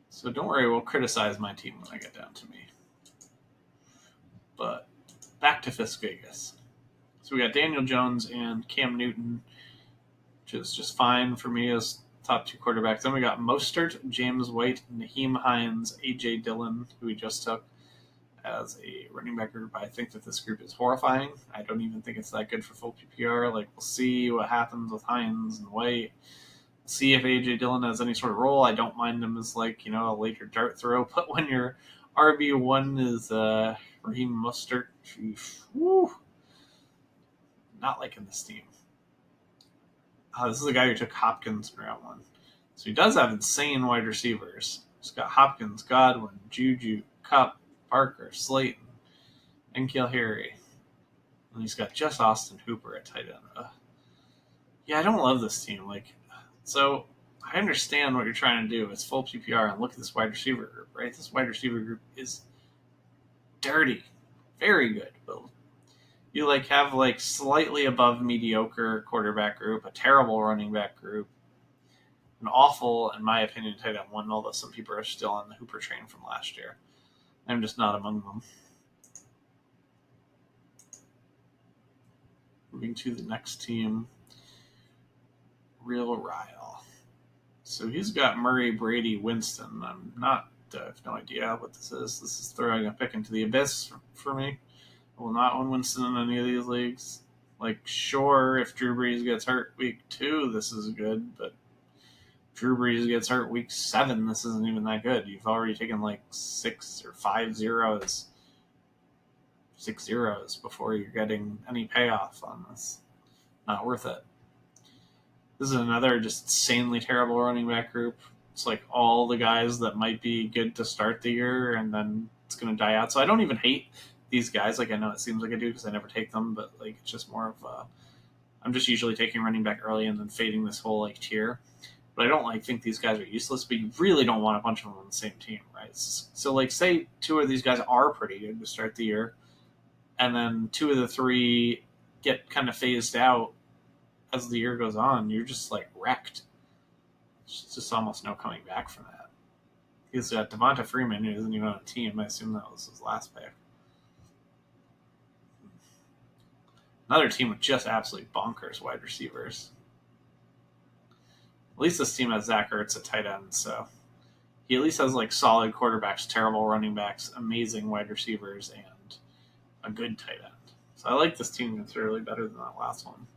So don't worry, we'll criticize my team when I get down to me. But back to Fisk Vegas. So we got Daniel Jones and Cam Newton, which is just fine for me as top 2 quarterbacks. Then we got Mostert, James White, Nyheim Hines, A.J. Dillon, who we just took as a running back group. I think that this group is horrifying. I don't even think it's that good for full PPR. Like, we'll see what happens with Hines and White. See if A.J. Dillon has any sort of role. I don't mind him as, like, a later dart throw. But when your RB1 is Raheem Mostert, whew, not liking this team. This is a guy who took Hopkins in round 1. So he does have insane wide receivers. He's got Hopkins, Godwin, Juju, Kupp, Parker, Slayton, and Harry. And he's got just Austin Hooper at tight end. Yeah, I don't love this team. So I understand what you're trying to do. It's full PPR, and look at this wide receiver group, right? This wide receiver group is dirty. Very good, but you have slightly above mediocre quarterback group, a terrible running back group, an awful, in my opinion, tight end 1, although some people are still on the Hooper train from last year. I'm just not among them. Moving to the next team, Real Ryle. So he's got Murray, Brady, Winston. I have no idea what this is. This is throwing a pick into the abyss for me. I will not own Winston in any of these leagues. Sure, if Drew Brees gets hurt week 2, this is good, but if Drew Brees gets hurt week 7, this isn't even that good. You've already taken 6 or 5 zeros, 6 zeros before you're getting any payoff on this. Not worth it. This is another just insanely terrible running back group. It's all the guys that might be good to start the year, and then it's going to die out. So I don't even hate these guys. I know it seems like I do because I never take them, but it's just more of I'm just usually taking running back early and then fading this whole tier. But I don't think these guys are useless, but you really don't want a bunch of them on the same team, right? So say 2 of these guys are pretty good to start the year, and then 2 of the 3 get kind of phased out as the year goes on. You're just wrecked. There's just almost no coming back from that. He's got Devonta Freeman, who isn't even on a team. I assume that was his last pick. Another team with just absolutely bonkers wide receivers. least this team has Zach Ertz at tight end, so he at least has like solid quarterbacks, terrible running backs, amazing wide receivers, and a good tight end. So I like this team considerably better than that last one.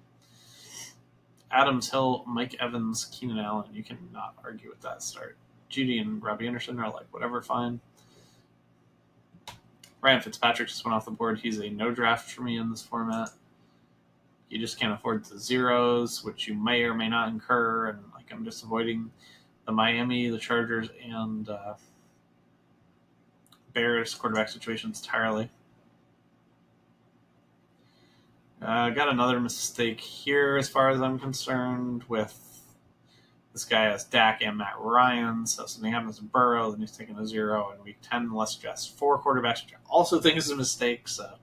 Adams, Hill, Mike Evans, Keenan Allen. You cannot argue with that start. Judy and Robbie Anderson are like whatever, fine. Ryan Fitzpatrick just went off the board. He's a no draft for me in this format. You just can't afford the zeros, which you may or may not incur. And like I'm just avoiding the Miami, the Chargers, and Bears quarterback situations entirely. Got another mistake here as far as I'm concerned with this guy has Dak and Matt Ryan. So something happens to Burrow, then he's taking a 0 in week 10. Let's just 4 quarterbacks, which I also think is a mistake. So I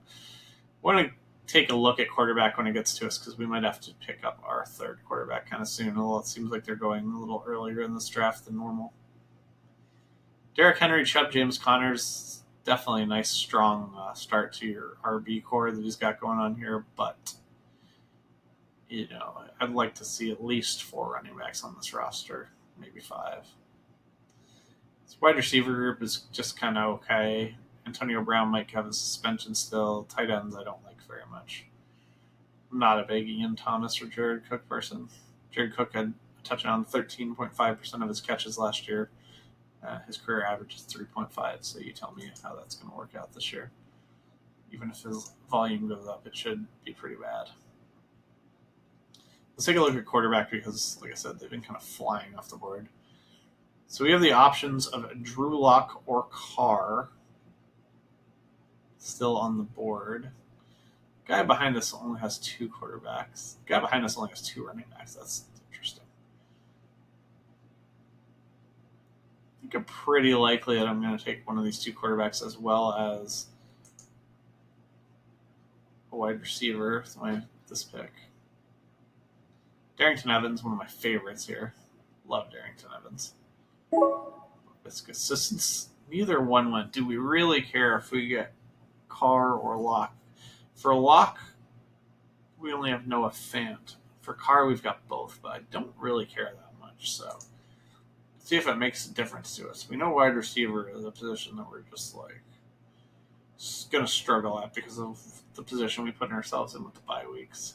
want to take a look at quarterback when it gets to us because we might have to pick up our third quarterback kind of soon. Although it seems like they're going a little earlier in this draft than normal. Derrick Henry, Chubb, James Connors, definitely a nice, strong start to your RB core that he's got going on here. But, you know, I'd like to see at least 4 running backs on this roster, maybe 5. This wide receiver group is just kind of okay. Antonio Brown might have a suspension still. Tight ends I don't like very much. I'm not a big Ian Thomas or Jared Cook person. Jared Cook had a touchdown 13.5% of his catches last year. His career average is 3.5, so you tell me how that's going to work out this year. Even if his volume goes up, it should be pretty bad. Let's take a look at quarterback because, like I said, they've been kind of flying off the board. So we have the options of Drew Lock or Carr still on the board. Guy behind us only has 2 quarterbacks. Guy behind us only has 2 running backs. That's interesting. I think I'm pretty likely that I'm going to take one of these 2 quarterbacks as well as a wide receiver with this pick. Darrington Evans, one of my favorites here. Love Darrington Evans. Because since neither one went, do we really care if we get Carr or Lock? For Lock, we only have Noah Fant. For Carr, we've got both, but I don't really care that much. So, see if it makes a difference to us. We know wide receiver is a position that we're just like going to struggle at because of the position we put ourselves in with the bye weeks.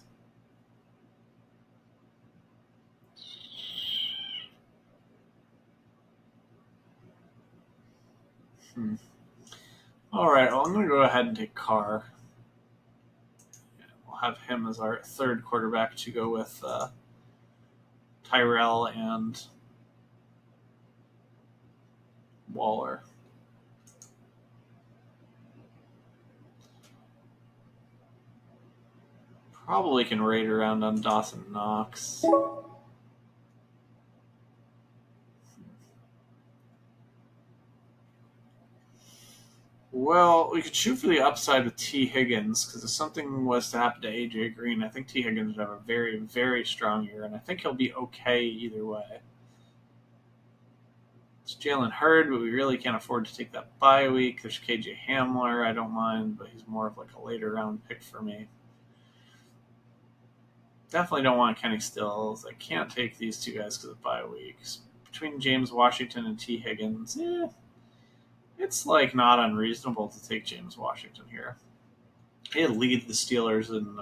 All right, well, I'm going to go ahead and take Carr. We'll have him as our third quarterback to go with Tyrell and Waller. Probably can raid around on Dawson Knox. Well, we could shoot for the upside with T. Higgins, because if something was to happen to A.J. Green, I think T. Higgins would have a very, very strong year, and I think he'll be okay either way. It's Jalen Hurd, but we really can't afford to take that bye week. There's K.J. Hamler, I don't mind, but he's more of like a later round pick for me. Definitely don't want Kenny Stills. I can't take these 2 guys because of bye weeks. Between James Washington and T. Higgins, it's like not unreasonable to take James Washington here. He had lead the Steelers in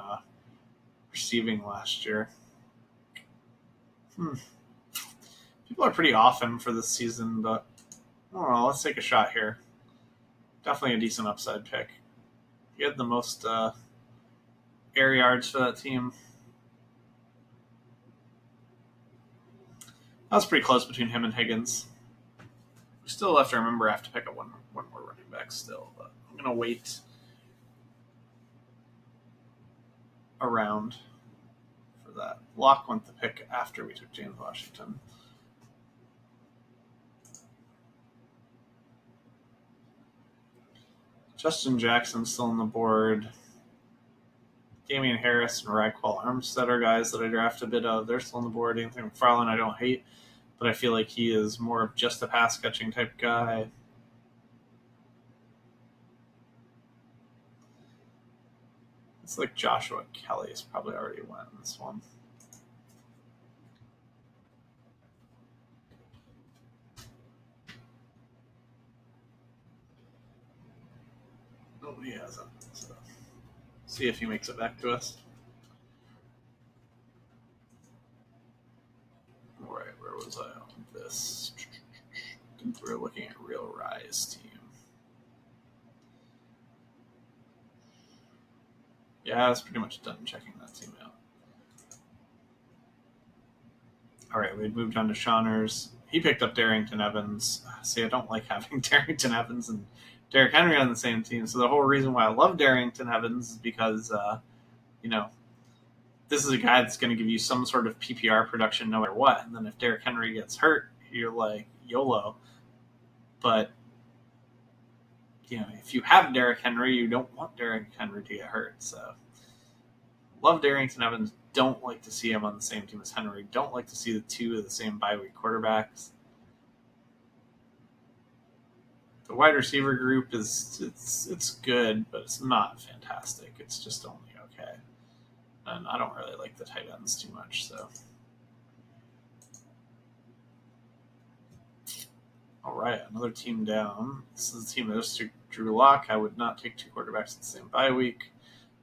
receiving last year. People are pretty off him for this season, but I don't know. Let's take a shot here. Definitely a decent upside pick. He had the most air yards for that team. That was pretty close between him and Higgins. We still have to remember I have to pick up one more running back still, but I'm going to wait around for that. Locke went the pick after we took James Washington. Justin Jackson still on the board. Damian Harris and Raquel Armstead are guys that I draft a bit of. They're still on the board. Anthony McFarland I don't hate, but I feel like he is more of just a pass catching type guy. It's like Joshua Kelly's probably already went in this one. See if he makes it back to us. All right, where was I on this? I think we're looking at Real Rise team. Yeah, I was pretty much done checking that team out. All right, we moved on to Shawners. He picked up Darrington Evans. See, I don't like having Darrington Evans and Derrick Henry on the same team. So the whole reason why I love Darrington Evans is because, this is a guy that's going to give you some sort of PPR production no matter what. And then if Derrick Henry gets hurt, you're like, YOLO. But, if you have Derrick Henry, you don't want Derrick Henry to get hurt. So love Darrington Evans. Don't like to see him on the same team as Henry. Don't like to see the two of the same bye-week quarterbacks. The wide receiver group it's good, but it's not fantastic. It's just only okay. And I don't really like the tight ends too much, so. All right, another team down. This is a team that is Drew Lock. I would not take two quarterbacks at the same bye week,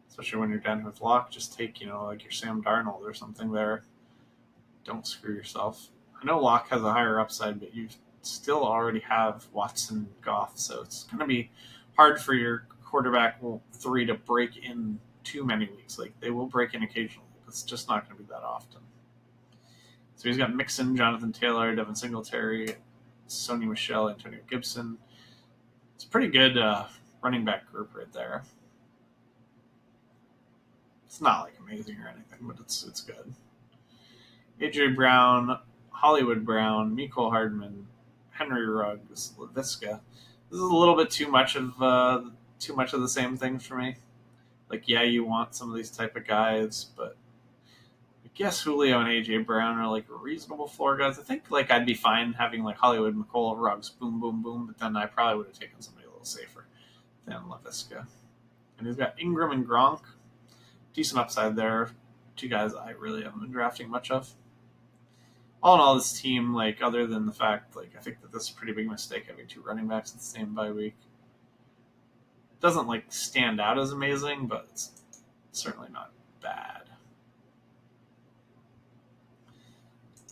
especially when you're down with Lock. Just take, like your Sam Darnold or something there. Don't screw yourself. I know Lock has a higher upside, but you still already have Watson, Goff, so it's going to be hard for your quarterback three to break in too many weeks. Like, they will break in occasionally, but it's just not going to be that often. So he's got Mixon, Jonathan Taylor, Devin Singletary, Sony Michel, Antonio Gibson. It's a pretty good running back group right there. It's not like amazing or anything, but it's good. AJ Brown, Hollywood Brown, Mecole Hardman, Henry Ruggs, Laviska. This is a little bit too much of the same thing for me. Like, yeah, you want some of these type of guys, but I guess Julio and AJ Brown are like reasonable floor guys. I think like I'd be fine having like Hollywood, Mecole, Ruggs, boom, boom, boom, but then I probably would have taken somebody a little safer than Laviska. And he's got Ingram and Gronk. Decent upside there. Two guys I really haven't been drafting much of. All in all, this team, like, other than the fact, like, I think that this is a pretty big mistake having two running backs at the same bye week. Doesn't, like, stand out as amazing, but it's certainly not bad.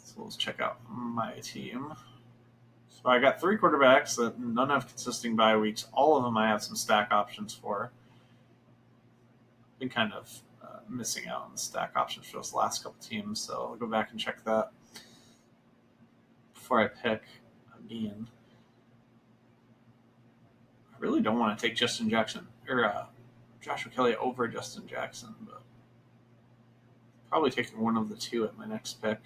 So let's check out my team. So I got three quarterbacks that none have consisting bye weeks. All of them I have some stack options for. Been kind of missing out on the stack options for those last couple teams, so I'll go back and check that before I pick again. I really don't want to take Justin Jackson or Joshua Kelly over Justin Jackson, but probably taking one of the two at my next pick.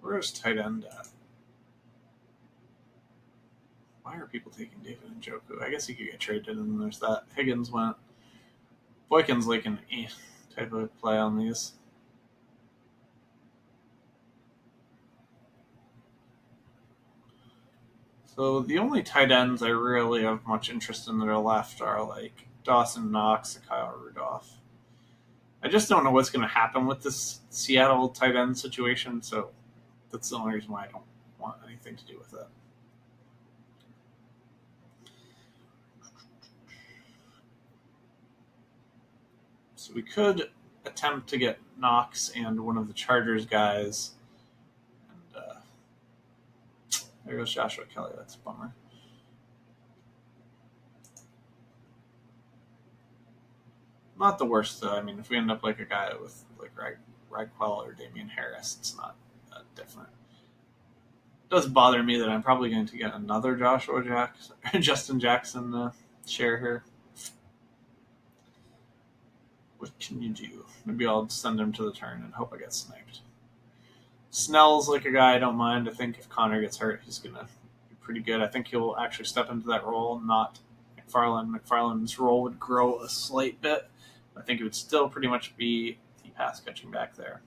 Where's tight end at? Why are people taking David Njoku? I guess he could get traded, and there's that. Higgins went. Boykin's like an type of play on these. So the only tight ends I really have much interest in that are left are like Dawson Knox and Kyle Rudolph. I just don't know what's going to happen with this Seattle tight end situation, so that's the only reason why I don't want anything to do with it. So we could attempt to get Knox and one of the Chargers guys. And there goes Joshua Kelly. That's a bummer. Not the worst, though. I mean, if we end up like a guy with like Raquel or Damian Harris, it's not different. It does bother me that I'm probably going to get another Justin Jackson share here. What can you do? Maybe I'll send him to the turn and hope I get sniped. Snell's like a guy I don't mind. I think if Connor gets hurt, he's going to be pretty good. I think he'll actually step into that role, not McFarland. McFarland's role would grow a slight bit. I think it would still pretty much be the pass catching back there.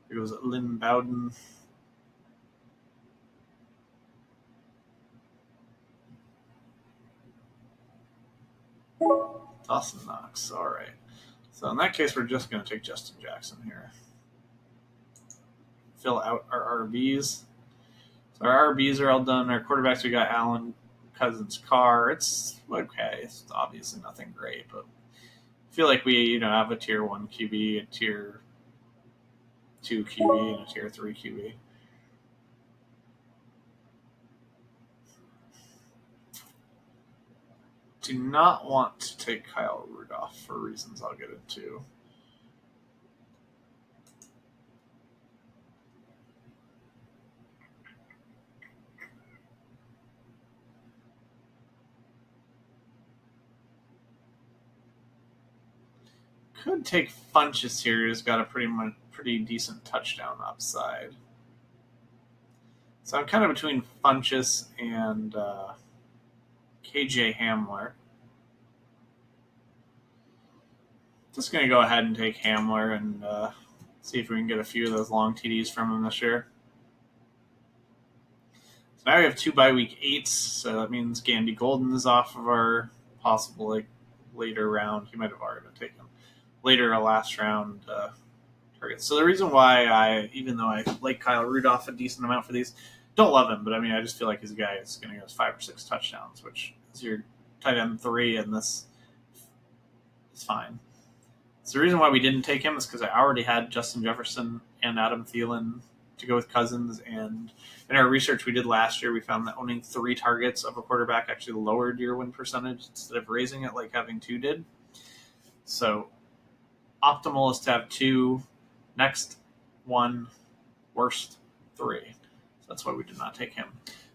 Here goes Lynn Bowden. Dawson Knox. All right. So in that case, we're just going to take Justin Jackson here. fill out our RBs. So our RBs are all done. Our quarterbacks, we got Allen, Cousins, Carr. It's okay. It's obviously nothing great, but I feel like we have a tier 1 QB, a tier 2 QB, and a tier 3 QB. Do not want to take Kyle Rudolph for reasons I'll get into. Could take Funchess here, who's got a pretty decent touchdown upside. So I'm kind of between Funchess and KJ Hamler. Just going to go ahead and take Hamler and see if we can get a few of those long TDs from him this year. So now we have 2 bye-week 8s, so that means Gandy Golden is off of our possible later round. He might have already been taken. Later last round targets. So the reason why even though I like Kyle Rudolph a decent amount for these, don't love him, but I just feel like he's a guy who's going to get 5 or 6 touchdowns, which is your tight end 3, and this is fine. So the reason why we didn't take him is because I already had Justin Jefferson and Adam Thielen to go with Cousins, and in our research we did last year, we found that owning 3 targets of a quarterback actually lowered your win percentage instead of raising it like having 2 did. So optimal is to have 2, next 1, worst 3. So that's why we did not take him.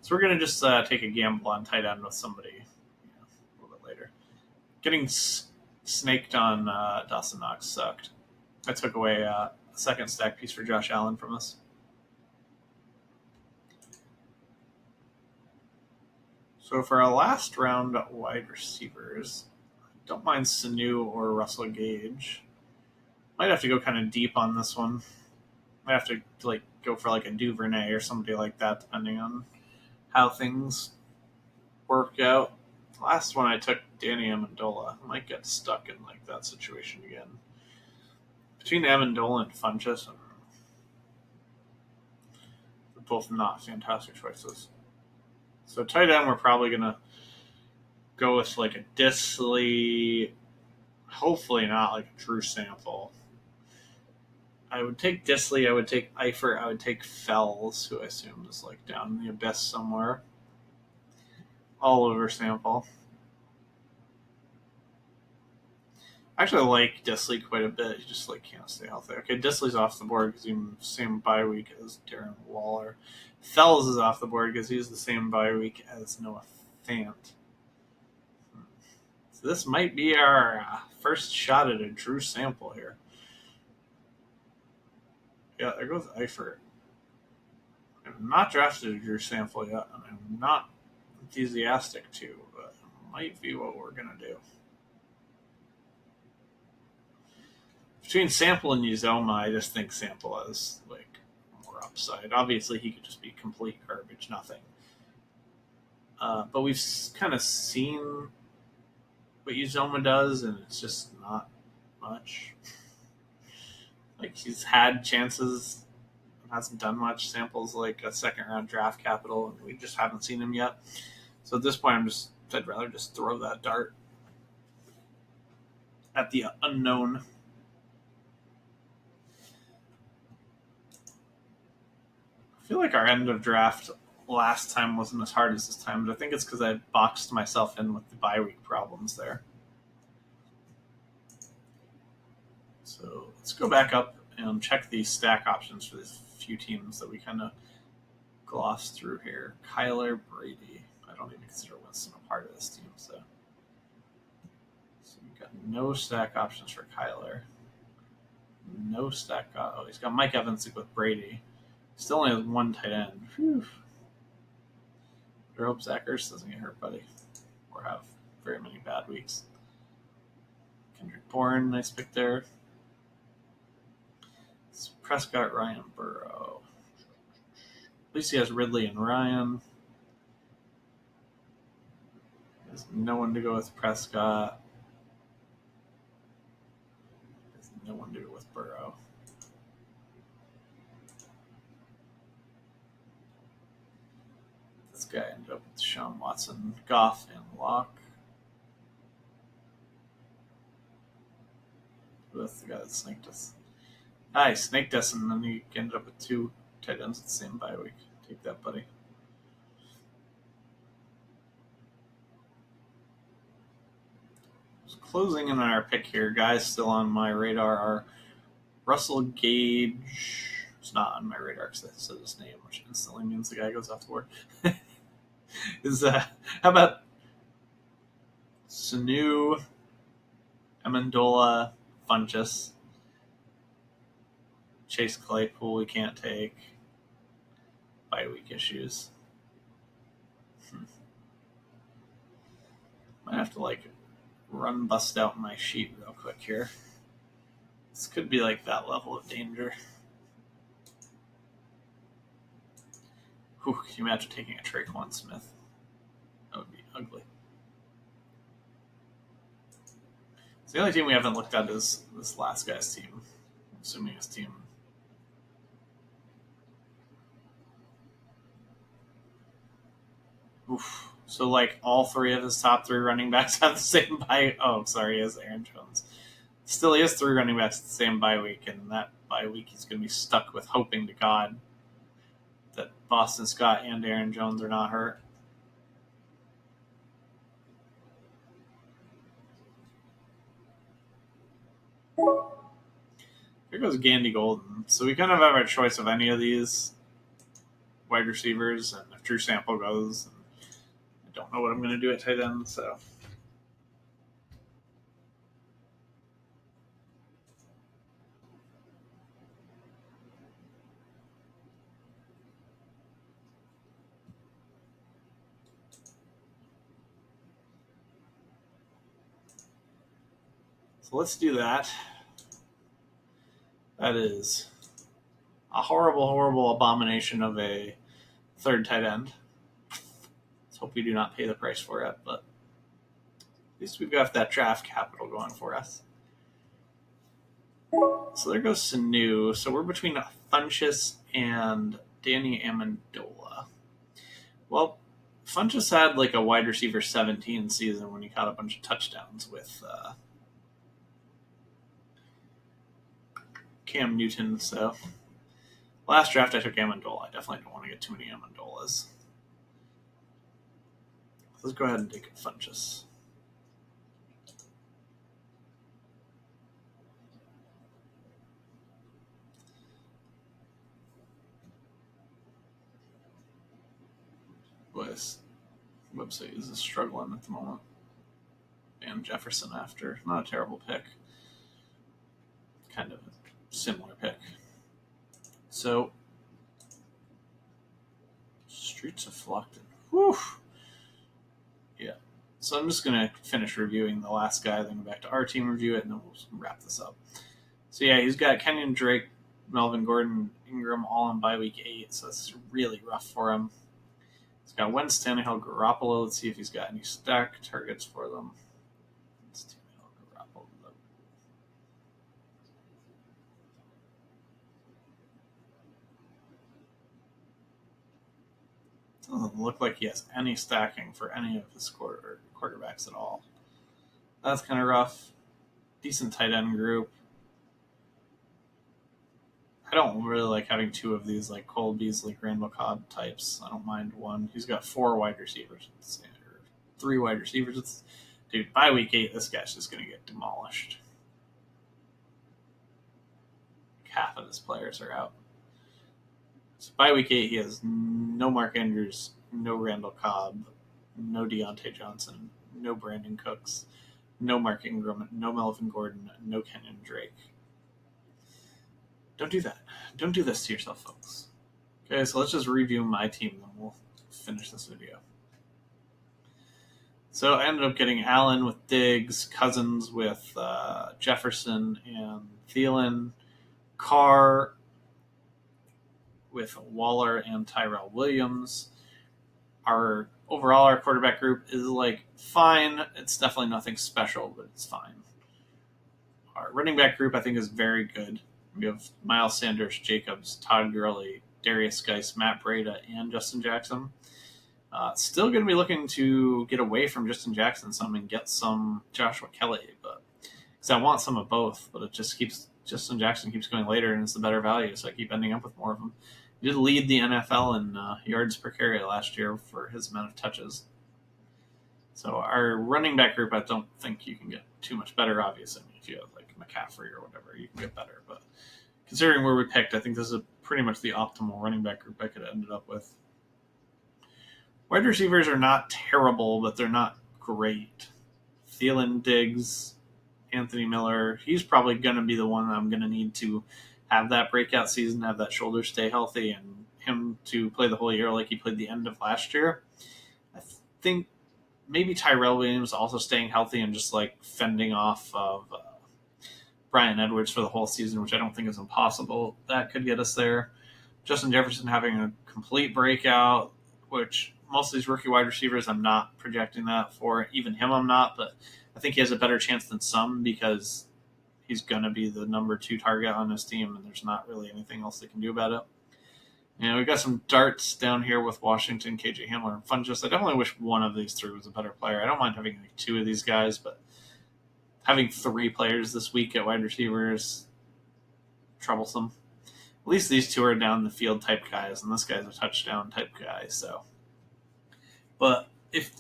So we're going to just take a gamble on tight end with somebody a little bit later. Getting snaked on Dawson Knox sucked. I took away a second stack piece for Josh Allen from us. So for our last round wide receivers, don't mind Sanu or Russell Gage. Might have to go kind of deep on this one. Might have to go for a Duvernay or somebody like that, depending on how things work out. Last one I took Danny Amendola. I might get stuck in that situation again. Between Amendola and Funchess, they're both not fantastic choices. So tight end, we're probably going to go with a Disley, hopefully not a Drew Sample. I would take Disley, I would take Eifert, I would take Fells, who I assume is down in the abyss somewhere. All over Sample. I actually like Disley quite a bit. He just can't stay healthy. Okay, Disley's off the board because he's the same bye week as Darren Waller. Fells is off the board because he's the same bye week as Noah Fant. So this might be our first shot at a Drew Sample here. Yeah, there goes Eifert. I've not drafted a Drew Sample yet, and I'm not enthusiastic to, but it might be what we're going to do. Between Sample and Uzoma, I just think Sample has more upside. Obviously, he could just be complete garbage, nothing. But we've kind of seen what Uzoma does, and it's just not much. He's had chances, hasn't done much. Sample's a second-round draft capital, and we just haven't seen him yet. So at this point, I'd rather just throw that dart at the unknown. I feel like our end of draft last time wasn't as hard as this time, but I think it's because I boxed myself in with the bye week problems there. So let's go back up and check the stack options for these few teams that we kind of glossed through here. Kyler, Brady. I don't even consider Winston a part of this team, so we've got no stack options for Kyler. No stack. Oh, he's got Mike Evans with Brady. Still only has 1 tight end. Whew. I hope Zach Ertz doesn't get hurt, buddy, or have very many bad weeks. Kendrick Bourne, nice pick there. It's Prescott, Ryan, Burrow. At least he has Ridley and Ryan. There's no one to go with Prescott. There's no one to go with Burrow. guy ended up with Deshaun Watson, Goff, and Locke. That's the guy that snaked us. He snaked us, and then he ended up with 2 tight ends at the same bye week. Take that, buddy. So closing in on our pick here, guys still on my radar are Russell Gage. It's not on my radar because I said his name, which instantly means the guy goes off the board. How about Sanu, Amendola, Funchess, Chase Claypool we can't take. Bye week issues. Might have to bust out my sheet real quick here. This could be like that level of danger. Whew, can you imagine taking a Traquan Smith? That would be ugly. So the only team we haven't looked at is this last guy's team. I'm assuming his team. Oof. So all 3 of his top 3 running backs have the same bye. Oh, sorry, he has Aaron Jones. Still, he has 3 running backs at the same bye week, and that bye week he's going to be stuck with hoping to God that Boston Scott and Aaron Jones are not hurt. Here goes Gandy Golden. So we kind of have a choice of any of these wide receivers, and if Drew Sample goes, I don't know what I'm going to do at tight end, so. So let's do that. That is a horrible, horrible abomination of a 3rd tight end. Let's hope we do not pay the price for it, but at least we've got that draft capital going for us. So there goes Sanu. So we're between Funchess and Danny Amendola. Well, Funchess had a wide receiver 17 season when he caught a bunch of touchdowns with Cam Newton. So last draft I took Amendola. I definitely don't want to get too many Amendolas. Let's go ahead and take Funchess. This website is struggling at the moment. And Jefferson after. Not a terrible pick. Kind of a similar pick. So, Streets of Flockton. Whew. Yeah. So I'm just going to finish reviewing the last guy, then go back to our team, review it, and then we'll wrap this up. So yeah, he's got Kenyon Drake, Melvin Gordon, Ingram all on bye week 8, so it's really rough for him. He's got Wentz, Tannehill, Garoppolo. Let's see if he's got any stack targets for them. It's Tannehill, Garoppolo. Doesn't look like he has any stacking for any of his quarterbacks at all. That's kind of rough. Decent tight end group. I don't really like having 2 of these Cole Beasley, Randall Cobb types. I don't mind one. He's got 4 wide receivers, or 3 wide receivers. Dude, by week 8, this guy's just going to get demolished. Half of his players are out. So by week 8, he has no Mark Andrews, no Randall Cobb, no Deontay Johnson, no Brandon Cooks, no Mark Ingram, no Melvin Gordon, no Kenyon Drake. Don't do that. Don't do this to yourself, folks. Okay, so let's just review my team, then we'll finish this video. So I ended up getting Allen with Diggs, Cousins with Jefferson and Thielen, Carr with Waller and Tyrell Williams. Our quarterback group is fine. It's definitely nothing special, but it's fine. Our running back group I think is very good. We have Miles Sanders, Jacobs, Todd Gurley, Darius Geis, Matt Breida, and Justin Jackson. Still going to be looking to get away from Justin Jackson some and get some Joshua Kelly, but because I want some of both, but it just keeps Justin Jackson keeps going later and it's the better value, so I keep ending up with more of them. He did lead the NFL in yards per carry last year for his amount of touches. So our running back group, I don't think you can get too much better. Obviously, I mean, if you have like McCaffrey or whatever, you can get better. But considering where we picked, I think this is pretty much the optimal running back group I could have ended up with. Wide receivers are not terrible, but they're not great. Thielen, Diggs, Anthony Miller, he's probably going to be the one I'm going to need to have that breakout season, have that shoulder stay healthy, and him to play the whole year like he played the end of last year. I think maybe Tyrell Williams also staying healthy and just like fending off of Bryan Edwards for the whole season, which I don't think is impossible. That could get us there. Justin Jefferson having a complete breakout, which most of these rookie wide receivers, I'm not projecting that for. Even him, I'm not, but I think he has a better chance than some because he's going to be the number 2 target on his team, and there's not really anything else they can do about it. And we've got some darts down here with Washington, KJ Hamler, and Funchess. I definitely wish one of these 3 was a better player. I don't mind having like 2 of these guys, but having 3 players this week at wide receivers, troublesome. At least these 2 are down the field type guys, and this guy's a touchdown type guy. So, but if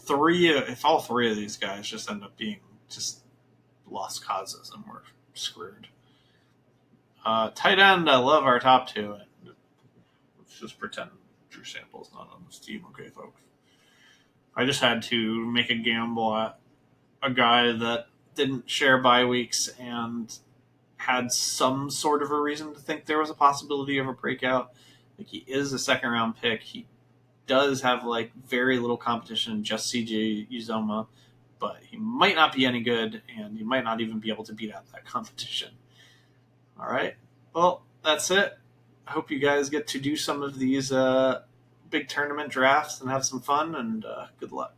all 3 of these guys just end up being just lost causes, and we're screwed. Tight end, I love our top 2. Let's just pretend Drew Sample's not on this team, okay, folks? I just had to make a gamble at a guy that didn't share bye weeks and had some sort of a reason to think there was a possibility of a breakout. Like, he is a second-round pick. He does have like very little competition, just CJ Uzomah, but he might not be any good, and he might not even be able to beat out that competition. All right. Well, that's it. I hope you guys get to do some of these big tournament drafts and have some fun, and good luck.